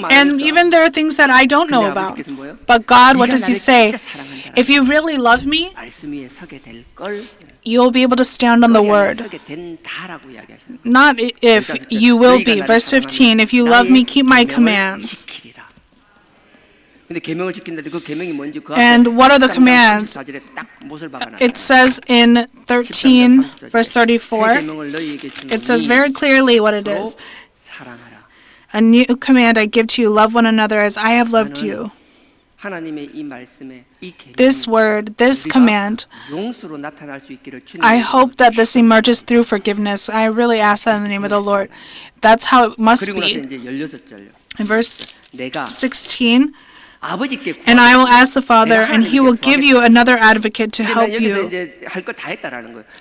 And even there are things that I don't know about. But God, what does He say? If you really love me, you'll be able to stand on the word. Not if you will be. Verse 15, if you love me, keep my commands. And what are the commands? It says in 13, verse 34, it says very clearly what it is. A new command I give to you, love one another as I have loved you. This word, this command, I hope that this emerges through forgiveness. I really ask that in the name of the Lord. That's how it must be. In verse 16, and I will ask the Father, and He will give you another advocate to help you.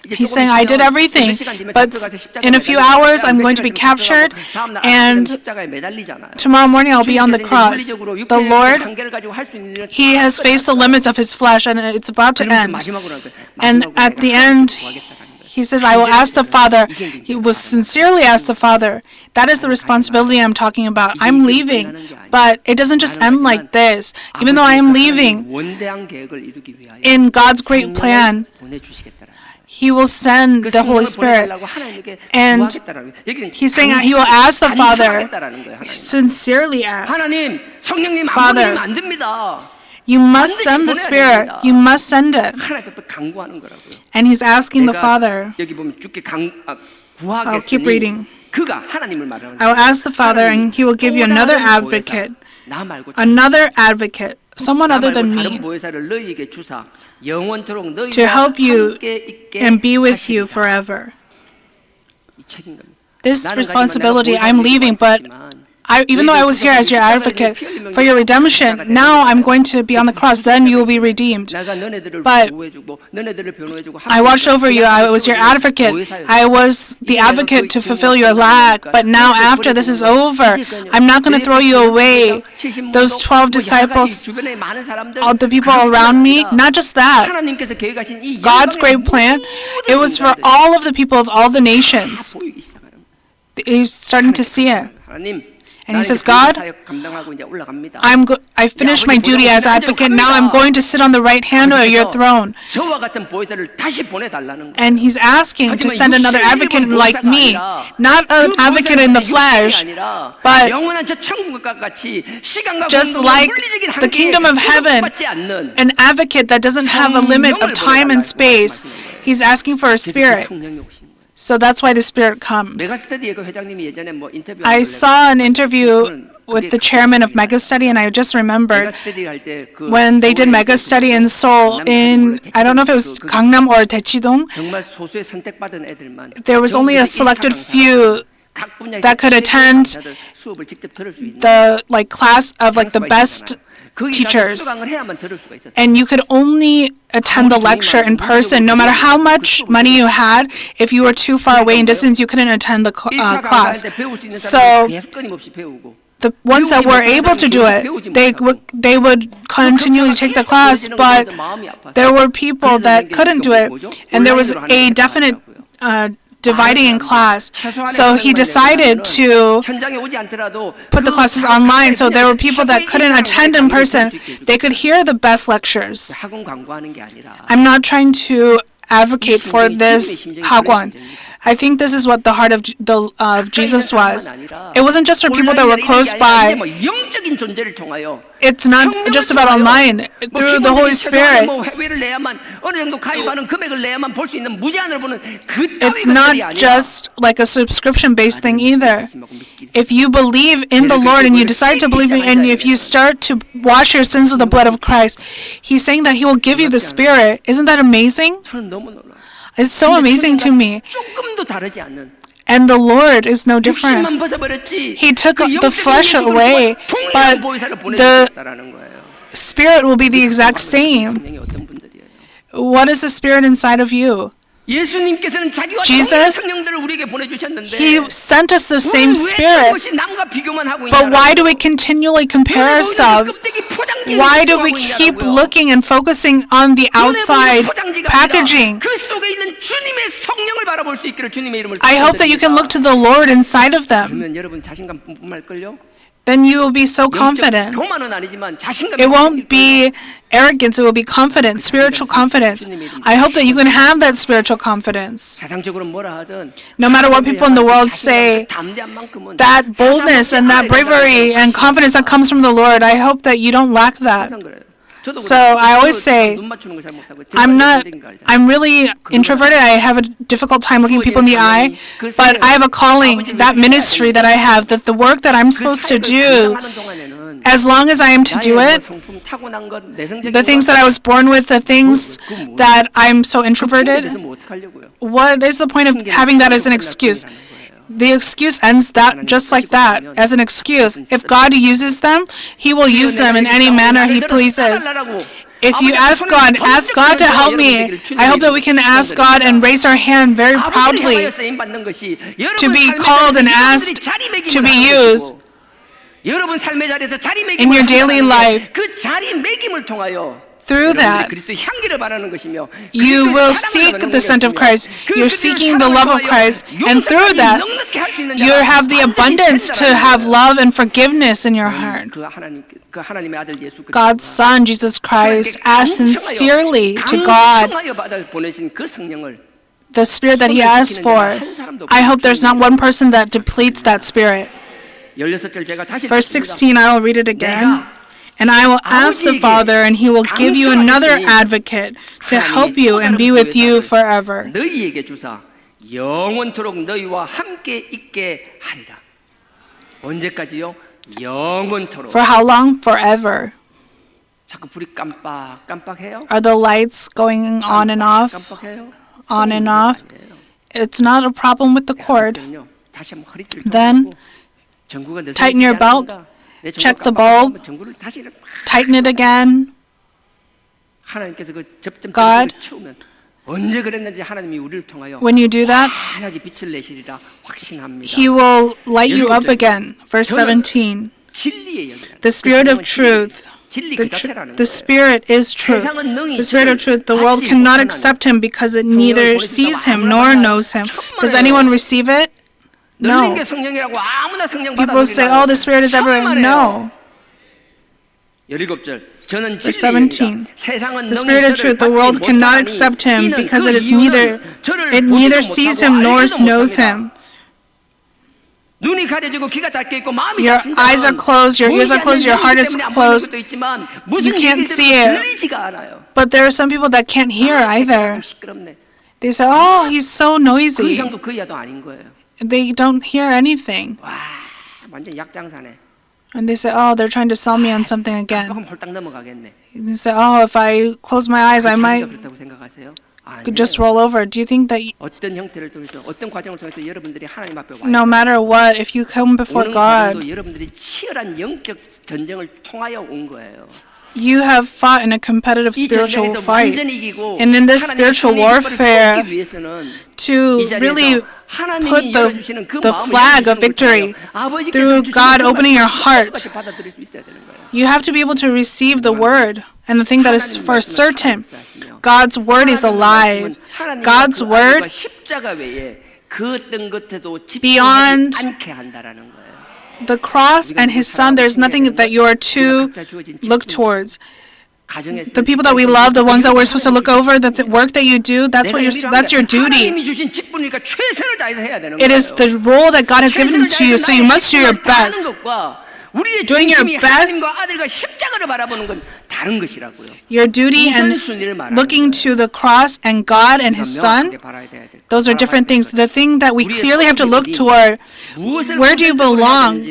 He's saying, I did everything, but in a few hours I'm going to be captured, and tomorrow morning I'll be on the cross. The Lord, He has faced the limits of His flesh, and it's about to end. And at the end, He says, I will ask the Father. He will sincerely ask the Father. That is the responsibility I'm talking about. I'm leaving, but it doesn't just end like this. Even though I am leaving, in God's great plan, He will send the Holy Spirit. And He's saying He will ask the Father, sincerely ask, Father, you must send the Spirit. You must send it. And He's asking the Father. I'll keep reading. I will ask the Father, and He will give you another advocate, someone other than me, to help you and be with you forever. This responsibility, I'm leaving, but even though I was here as your advocate for your redemption, now I'm going to be on the cross, then you will be redeemed. But I watched over you, I was your advocate, I was the advocate to fulfill your lack, but now after this is over, I'm not going to throw you away. Those 12 disciples, all the people around me, not just that. God's great plan, it was for all of the people of all the nations. He's starting to see it. And he says, God, I finished my duty as advocate. Now I'm going to sit on the right hand of your throne. And he's asking to send another advocate like me, not an advocate in the flesh, but just like the kingdom of heaven, an advocate that doesn't have a limit of time and space. He's asking for a spirit. So that's why the Spirit comes. I saw an interview with the chairman of Megastudy, and I just remembered when they did Megastudy in Seoul, in, I don't know if it was Gangnam or Daechidong, there was only a selected few that could attend the class of the best teachers, and you could only attend the lecture in person. No matter how much money you had, if you were too far away in distance, you couldn't attend the class. So the ones that were able to do it, they would continually take the class, but there were people that couldn't do it, and there was a definite dividing in class. 최소한의 So he decided to 현장에 오지 않더라도 put the classes online, so there were people that couldn't attend in person. They could hear the best lectures. 학원 광고하는 게 아니라 I'm not trying to advocate for this hagwon. I think this is what the heart of Jesus was. It wasn't just for people that were close by. 영적인 존재를 통하여 It's not just about online. Through the Holy Spirit, 회비를 내야만 어느 정도 가입하는 금액을 내야만 볼 수 있는 무제한을 보는 그 it's 따위가 not 들이 아니라 just like a subscription-based thing either. If you believe in the Lord and you decide to believe in, and if you start to wash your sins with the blood of Christ, He's saying that He will give you the Spirit. Isn't that amazing? 저는 너무 놀라요. It's so amazing to me. 조금도 다르지 않는 And the Lord is no different. 육신만 벗어버렸지. He took 그 the 영적인 flesh 인식으로 away, 동일한 but 보혜사를 the 보내주셨다라는 거예요. Spirit will be the exact same. 성령이 어떤 분들이에요? What is the Spirit inside of you? 예수님께서는 자기와 Jesus, 동일한 성령들을 우리에게 보내주셨는데 He sent us the same 우리는 왜 Spirit. 그것이 남과 비교만 하고 But why 있냐라고. do we continually compare ourselves? Why do we keep looking and focusing on the outside packaging? 그 속에 있는 주님의 성령을 바라볼 수 있기를 주님의 이름을 I hope that you can look to the Lord inside of them. 그러면 여러분 자신감 뿜뿜할걸요? Then you will be so confident. 교만은 아니지만 자신감이 It won't be arrogance, it will be confidence, spiritual confidence. I hope that you can have that spiritual confidence. 세상적으로 뭐라 하든 No matter what people in the world say, 담대한 만큼은 that boldness and that bravery and confidence that comes from the Lord, I hope that you don't lack that. 항상 그래요. 저도 So I always say, 눈 맞추는 거 잘 못하고 I'm really introverted. I have a difficult time looking people in the eye, but I have a calling, that ministry that I have, that the work that I'm supposed to do, as long as I am to do it, the things that I was born with, the things that I'm so introverted, what is the point of having that as an excuse? The excuse ends that just like that, as an excuse. If God uses them, He will use them in any manner He pleases. If you ask God to help me. I hope that we can ask God and raise our hand very proudly to be called and asked to be used in your daily life. 그 자리 매김을 통하여 Through that, 그리스도의 향기를 바라는 것이며 you will seek the scent of Christ. You're seeking the love of Christ. And through that, you have the abundance to have love and forgiveness in your heart. God's Son, Jesus Christ, asked sincerely to God the Spirit that He asked for. I hope there's not one person that depletes that Spirit. Verse 16, I will read it again. And I will ask the Father, and He will give you another advocate to help you and be with you forever. 너희에게 주사 영원토록 너희와 함께 있게 하리라. 언제까지요? 영원토록. For how long? Forever. 자꾸 불이 깜빡깜빡해요? Are the lights going on and off? 깜빡해요? On and off? It's not a problem with the cord. 다시 한번 허리띠를 Then tighten your belt. Check the bulb, tighten it again. God, when you do that, He will light you up again. Verse 17, the Spirit of truth. The Spirit is truth. The Spirit of truth. The world cannot accept Him because it neither sees Him nor knows Him. Does anyone receive it? No. People say, oh, the Spirit is everywhere. No. Verse 17. The Spirit of truth, the world cannot accept Him because it neither sees Him nor knows Him. Your eyes are closed, your ears are closed, your heart is closed. You can't see it. But there are some people that can't hear either. They say, oh, he's so noisy. They don't hear anything. And they say, oh, they're trying to sell me on something again. They say, oh, if I close my eyes, I might could just roll over. Do you think that no matter what, if you come before God, you have fought in a competitive spiritual fight. And in this spiritual warfare, to really put the flag of victory through God opening your heart, you have to be able to receive the word and the thing that is for certain. God's word is alive. God's word 그 어떤 것에도 Beyond 집중하지 않게 한다라는 거예요. the cross and his son, there's nothing that you are to look towards. The people that we love, the ones that we're supposed to look over, the work that you do, that's your duty. 하나님이 주신 직분이니까 최선을 다해서 해야 되는 It is 거예요. the role that God has given to you, so you must do your best. 우리의 Doing your 중심이 best. 하나님과 아들과 십자가를 바라보는 건 다른 것이라고요. Your duty and 우선순위를 말하는 looking to the cross and God and his son, 명확하게 바라야 돼야 돼. those are different things. The thing that we clearly have to look toward, where do you belong?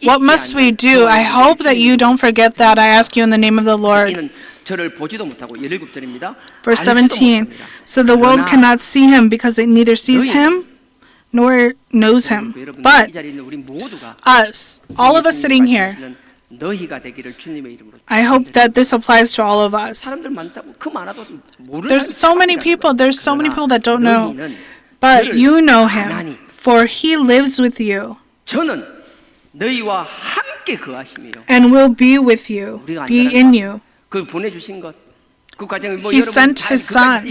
What must we do? I hope that you don't forget that. I ask you in the name of the Lord. 저를 보지도 못하고 17절입니다. Verse 17. So the world cannot see him because it neither sees him nor knows him. But us, all of us sitting here, 너희가 되기를 주님의 이름으로. I hope that this applies to all of us. 사람들 많다고 그 많아도 모르는 There's so many people that don't know. But you know him, for he lives with you 저는 너희와 함께 거하심이요. and will be with you, be in you. 그 보내주신 것, 그 과정을 뭐 He sent his son.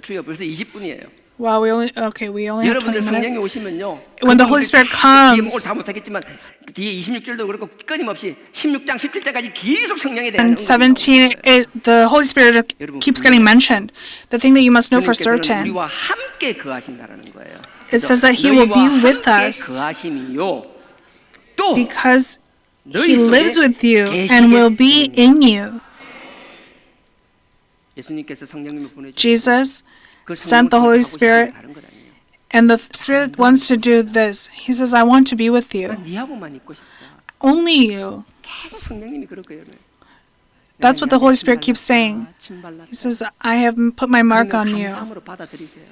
주여 벌써 20분이에요. Wow, we only have 20 여러분들 성령이 minutes. 오시면요. When the Holy Spirit comes, 다 못하겠지만 뒤에 26절도 그렇고 끊임없이 16장 17절까지 계속 성령에 대한 and 17, the Holy Spirit keeps getting mentioned. The thing that you must know for certain, 우리와 함께 거하신다라는 거예요. it says that he will be with us 거하심이요. 또 because he lives with you and will be in you. 예수님께서 성령님을 보내주시고 Jesus 그 sent the Holy 성령을 Spirit, 다른 건 아니에요. and the Spirit wants to do this. He says, I want to be with you. 난 네하고만 있고 싶다. Only you. 계속 성령님이 그럴 거예요. That's what the Holy Spirit keeps saying. He says, I have put my mark on you. 감사함으로 받아들이세요.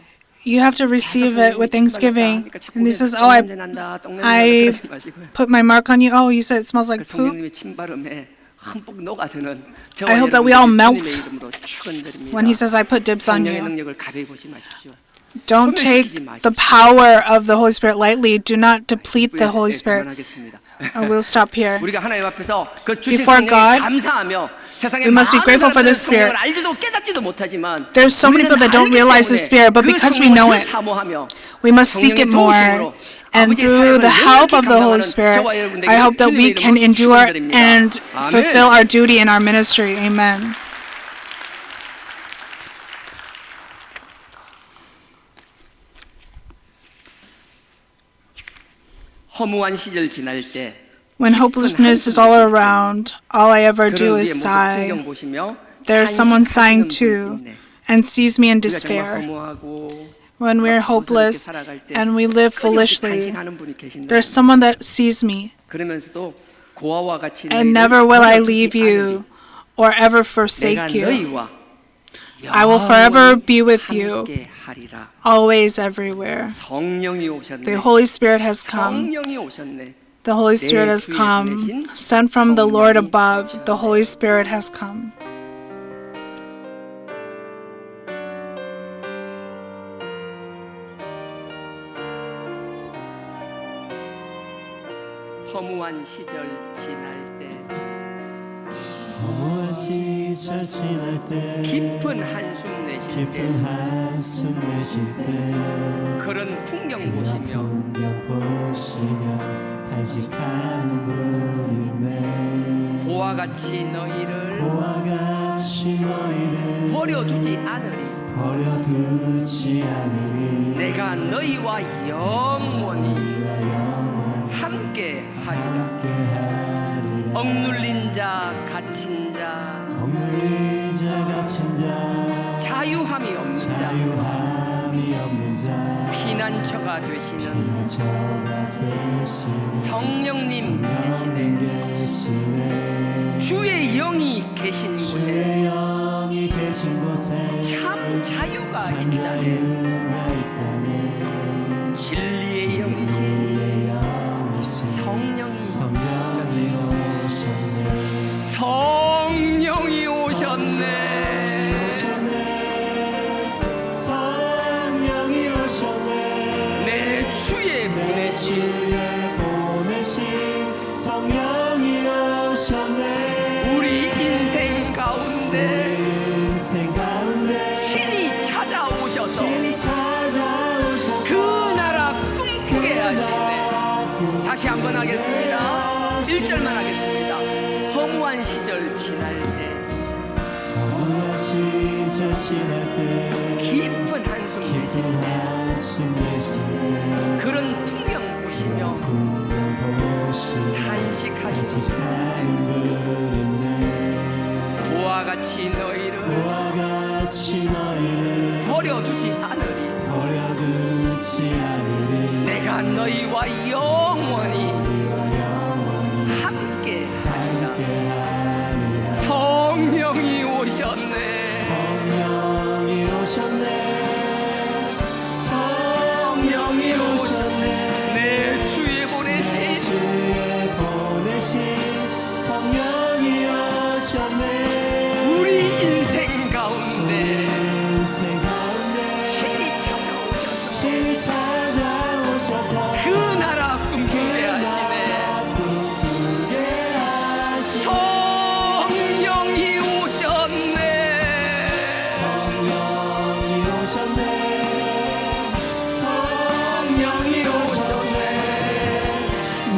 You have to receive it with thanksgiving. And he says, oh, I put my mark on you. Oh, you said it smells like poop. 성령님의 침바람에 흠뻑 녹아드는 I hope that we all melt 축원드립니다. when he says, I put dibs on 성령의 you. 능력을 가벼이 보지 마십시오. Don't take the power of the Holy Spirit lightly. Do not deplete the Holy Spirit. 그만하겠습니다. We'll stop here. 우리가 하나님 앞에서 그 주신 Before 성령에 God, 감사하며 세상에 we must be 많은 grateful for the 사람들은 Spirit. 성령을 알지도 깨닫지도 못하지만 There's so many people that don't realize the Spirit, but because we know it, we must seek it more. And through the help of the Holy Spirit, I hope that we can endure and fulfill our duty in our ministry. Amen. 허무한 시절 지날 때 When hopelessness is all around, all I ever do is sigh. 풍경 보시며 There's someone sighing too 있네. and sees me in 우리가 정말 despair. 허무하고 When we're hopeless and we live foolishly, there's someone that sees me, 그러면서도 고아와 같이 and never will I leave you or ever forsake 내가 you. 너희와 I will forever be with you, 함께 하리라. always, everywhere. 성령이 오셨네. The Holy Spirit has come. 성령이 오셨네. The Holy Spirit has come. Sent from the Lord above, the Holy Spirit has come. 허무한 시절 지날 때 허무한 시절 지날 때 깊은 한숨 내쉴 때 깊은 한숨 내쉴 때 그런 풍경 보시며 풍경 보시며 탄식하는 분이네 고와 같이 너희를 고와 같이 너희를 버려두지 않으리. 버려두지 않으리 내가 너희와 영원히 함께 하리라. 함께하리라 억눌린 자 갇힌 자 억눌린 자 갇힌 자 자유함이 없는 자 자유함이 없는 자 피난처가 되시는 저가 되시는 성령님 계시네. 계시네 주의 영이 계신 곳에 주의 영이 계신 곳에 참 자유가 참 있다네. 자유가 있다네 진리의 영이신 주의 영이신 성령이 성령이 오셨네 성령이 오셨네. 성령이 오셨네 내 주의 보내신 주의 보내신 성령이 오셨네 우리 인생 가운데 인생 가운데 신이 찾아오셔서 신이 찾아오셔서 그 다시 한번 하겠습니다. 1절만 하겠습니다. 허무한 시절 지날 때 허무한 시절 지날 때 깊은 한숨 내쉴 깊은 때 한숨 내쉴 때 그런 풍경 보시며 풍경 보시며 탄식하시고 탄식하는 분이네 그와 같이 너희를 그와 같이 너희를 버려두지 않으리. 버려두지 않으리 내가 너희와 영원히 우리와 영원히 함께 하리라. 함께하리라 성령이 오셨네. 성령이 오셨네 성령이 오셨네 내 주에 보내신 주에 보내신 성령이 오셨네 우리 인생 가운데 인생 가운데 신이 찾아오셔서 신이 찾아오셔서 그 나라 꿈꾸게 하시네. 꿈꾸게 하시네 성령이 오셨네. 성령이 오셨네 성령이 오셨네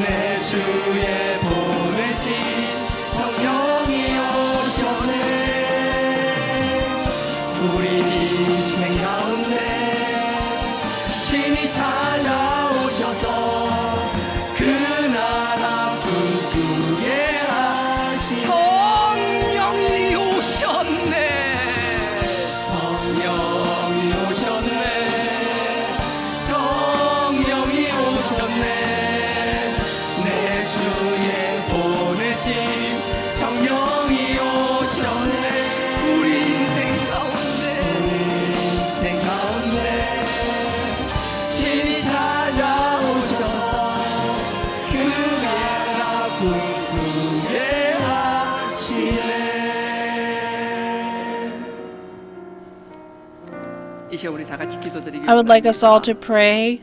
내 주에 보내신 성령이 오셨네 우리 인생 가운데 신이 찾아오셔서 그 나라 꿈꾸게 하시네 성령이 오셨네. 성령이 오셨네 성령이 오셨네 내 주에 보내신 성령이 오셨네 우리 인생 가운데 인생 가운데 신이 찾아오셔서 그 나라 꿈꾸게 하시네 이 시간 우리 다 같이 기도드리기 I would like us all to pray.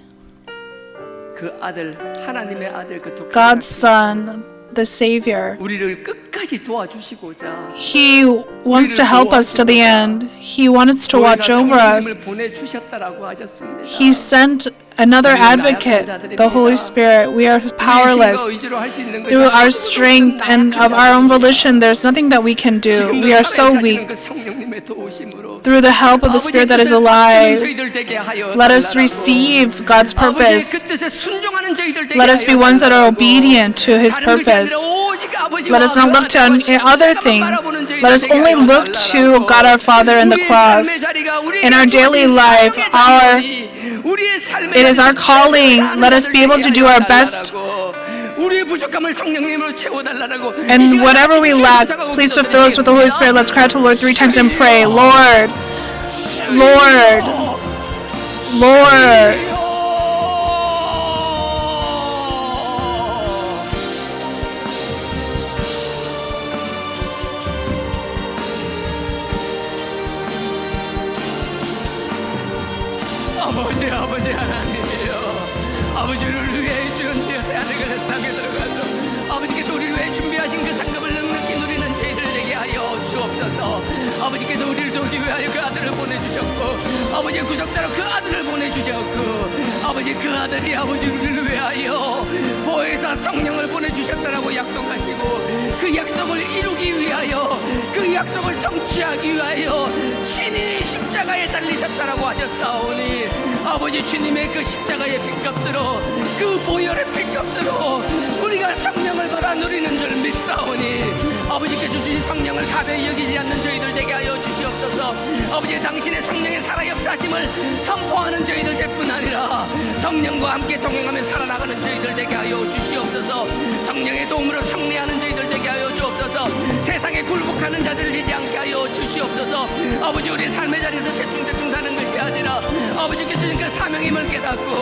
그 아들 하나님의 아들 그 독생자 God's Son, the Savior. 우리를 끝까지 도와주시고자 He wants to help us to the end. He wants to watch over us. 성령님을 보내주셨다라고 하셨습니다. He sent another advocate, the Holy Spirit. We are powerless. Through our strength and of our own volition, there's nothing that we can do. We are so weak. Through the help of the Spirit that is alive, let us receive God's purpose. Let us be ones that are obedient to His purpose. Let us not look to other things. Let us only look to God our Father and the cross. In our daily life, it is our calling. Let us be able to do our best. And whatever we lack, please fulfill us with the Holy Spirit. Let's cry out to the Lord 3 times and pray, Lord, Lord, Lord. 아버지 하나님이여, 아버지를 위해 주는 제 하늘의 땅에 들어가서 아버지께서 우리를 위해 준비하신 그 상급을 넉넉히 누리는 저희들 되게 하여 주옵소서. 아버지께서 우리를 도우기 위하여 그 아들을 보내주셨고, 아버지의 구속자로 그 아들을 보내주셨고, 아버지 그 아들이 아버지 우리를 위하여 보혜사 성령을 보내주셨다라고 약속하시고, 그 약속을 이루기 위하여, 그 약속을 성취하기 위하여 신이 십자가에 달리셨다라고 하셨사오니, 아버지 주님의 그 십자가의 핏값으로, 그 보혈의 핏값으로 우리가 성령을 받아 누리는 줄 믿사오니, 아버지께서 주신 성령을 가벼이 여기지 않는 저희들 되게 하여 주시옵소서. 아버지 당신의 성령의 살아 역사심을 선포하는 저희들 될 뿐 아니라 성령과 함께 동행하며 살아나가는 저희들 되게 하여 주시옵소서. 성령의 도움으로 승리하는 저희들 되게 하여 주옵소서. 세상에 굴복하는 자들을 되지 않게 하여 주시옵소서. 아버지 우리 삶의 자리에서 대충대충 사는 것이 아니라 아버지께서 주신 그 사명임을 깨닫고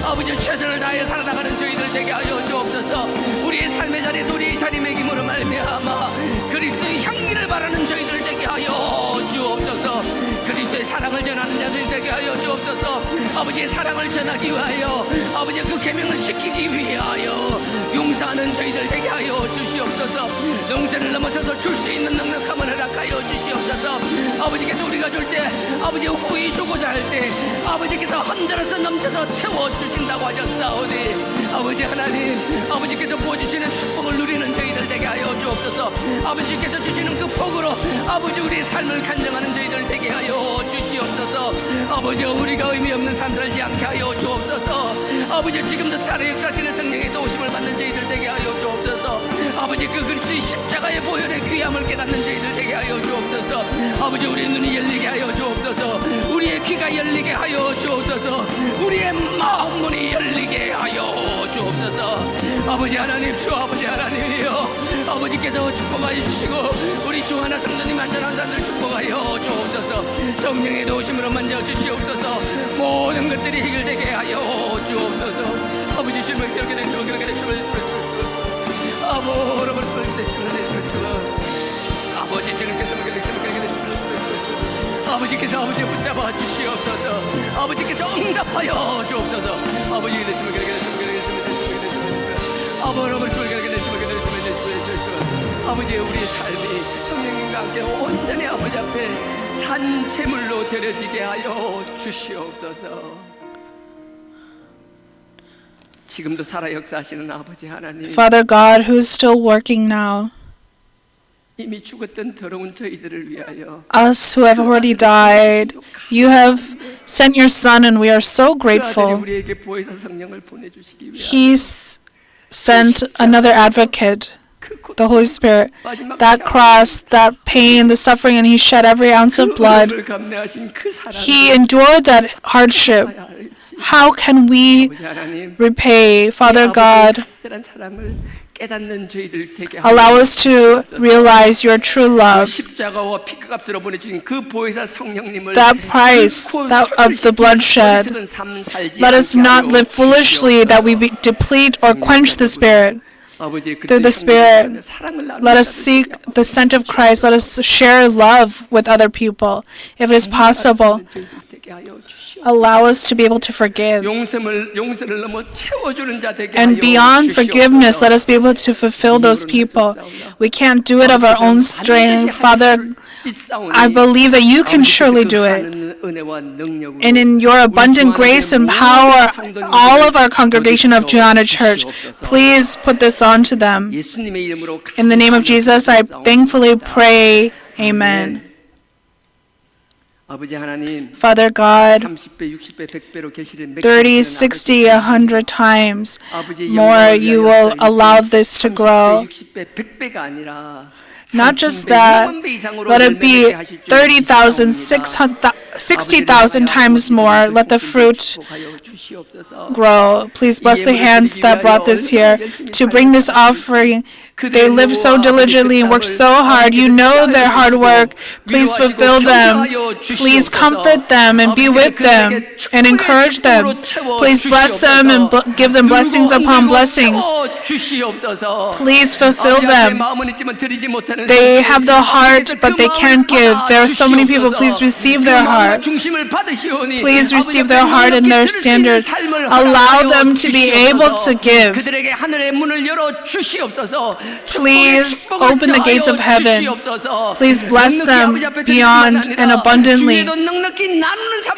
아버지 최선을 다하여 살아나가는 저희들 되게 하여 주옵소서. 우리의 삶의 자리에서 우리의 자리매김으로 말미암아 그리스도의 향기를 바라는 저희들 되게 하여 주옵소서. 그리스도의 사랑을 전하는 자들 되게 하여 주옵소서. 아버지의 사랑을 전하기 위하여, 아버지의 그 계명을 지키기 위하여 용서하는 저희들 되게 하여 주시옵소서. 용서를 넘어서서 줄 수 있는 넉넉함을 허락하여 주시옵소서. 아버지께서 우리가 줄 때 아버지 후히 주고자 할 때 아버지께서 한자로서 넘쳐서 채워주신다고 하셨사오니 아버지 하나님 아버지께서 보여주시는 축복을 누리는 저희들 되게 하여 주옵소서. 아버지께서 주시는 그 복으로 아버지 우리의 삶을 간증하는 저희들 되게 하여 주시옵소서. 아버지 우리가 의미 없는 삶 살지 않게 하여 주옵소서. 아버지 지금도 살아 역사하시는 성령의 도우심을 받는 저희들 되게 하여 주옵소서. 아버지 그 그리스도의 십자가의 보혈의 귀함을 깨닫는 저희들 되게 하여 주옵소서. 아버지 우리의 눈이 열리게 하여 주옵소서. 우리의 귀가 열리게 하여 주옵소서. 우리의 마음 문이 열리게 하여 주옵소서. 아버지 하나님 주 아버지 하나님이여 아버지께서 축복하여 주시고 우리 주 하나 성도님 안전한 사람들 축복하여 주옵소서. 성령의 도우심으로 만져 주시옵소서. 모든 것들이 해결되게 하여 주옵소서. 아버지 주님을 기억해 주시고 기억해 주시고 아버지 아버지 주님께서 아버지께서 아버지 붙잡아 주시옵소서. 아버지께서 응답하여 주옵소서. 아버지 아버지의 우리의 삶이 성령님과 함께 온전히 아버지 앞에 산채물로 드려지게 하여 주시옵소서. 지금도 살아 역사하시는 아버지 하나님, Father God, who is still working now, 이미 죽었던 더러운 저희들을 위하여 us who have already died, you have sent your Son, and we are so 그 아들이 grateful. 우리에게 보혜사 성령을 보내주시기 위하여 He sent another advocate, the Holy Spirit. That cross, that pain, the suffering, and He shed every ounce of blood. 그 감내하신 그 사랑 He endured that hardship. How can we 아버지 하나님 repay, Father God? 특별한 사랑을 깨닫는 저희들 되게 Allow us to realize your true love. 십자가와 피값으로 보내주신 그 보혜사 성령님을 That price of the bloodshed. Let us not live foolishly that we deplete or quench the Spirit. Through the Spirit, let us seek the scent of Christ. Let us share love with other people. If it is possible, allow us to be able to forgive. And beyond forgiveness, let us be able to fulfill those people. We can't do it of our own strength. Father, I believe that you can surely do it. And in your abundant grace and power, all of our congregation of Juliana Church, please put this on to them. In the name of Jesus, I thankfully pray. Amen. Father God, 30, 60, 100 times more, you will allow this to grow. Not just that, let it be 30,000, 60,000 times more. Let the fruit grow. Please bless the hands that brought this here to bring this offering. They live so diligently and work so hard. You know their hard work. Please fulfill them. Please comfort them and be with them and encourage them. Please bless them and give them blessings upon blessings. Please fulfill them. They have the heart, but they can't give. There are so many people. Please receive their heart. Please receive their heart and their standards. Allow them to be able to give. Please open the gates of heaven. Please bless them beyond and abundantly.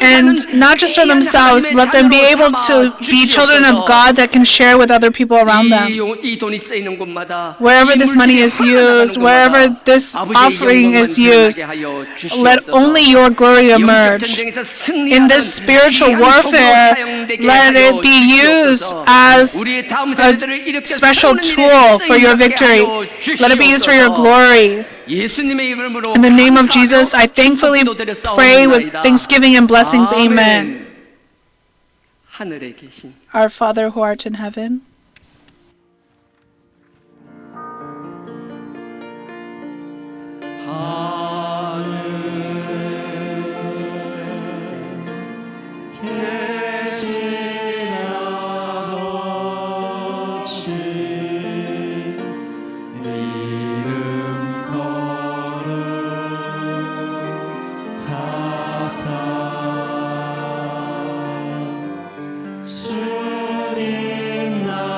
And not just for themselves, let them be able to be children of God that can share with other people around them. Wherever this money is used, wherever this offering is used, let only your glory emerge. In this spiritual warfare, let it be used as a special tool for your victory. Let it be used for your glory. In the name of Jesus, I thankfully pray with thanksgiving and blessings. Amen. Our Father who art in heaven, 주님 나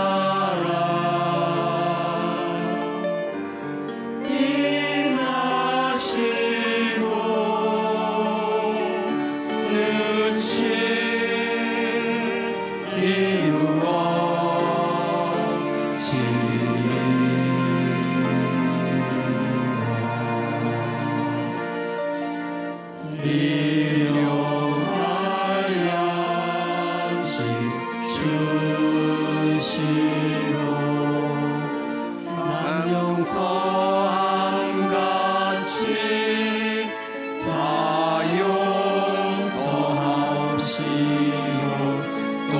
한같이 다 용서하옵시고 또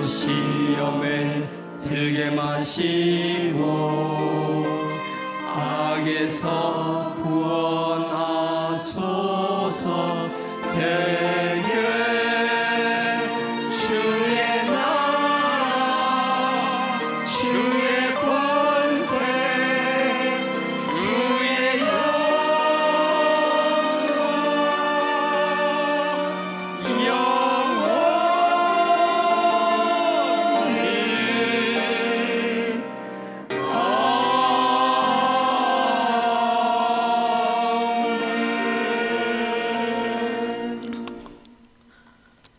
시험에 들게 마시고 악에서 구원하소서. 대개 주의 나라 주의 권세 주의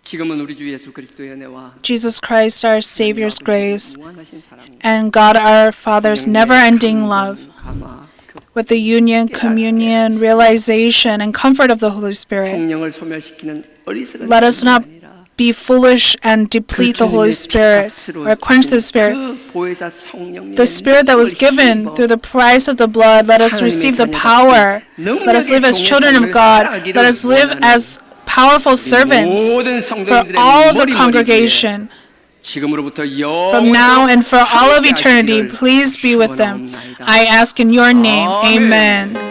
지금은 우리 주 예수 그리스도의 은혜와 Jesus Christ, our Savior's grace, 무한하신 사랑, and God our Father's never-ending love, with the union, communion, realization, and comfort of the Holy Spirit. 성령을 소멸시키는 어리석은 Let us not 아니라 be foolish and deplete the Holy Spirit or quench the Spirit. The Spirit that was given through the price of the blood, let us receive the power. Let us live as children of God. Let us live as powerful servants for all the congregation. From now and for all of eternity, please be with them. I ask in your name, amen.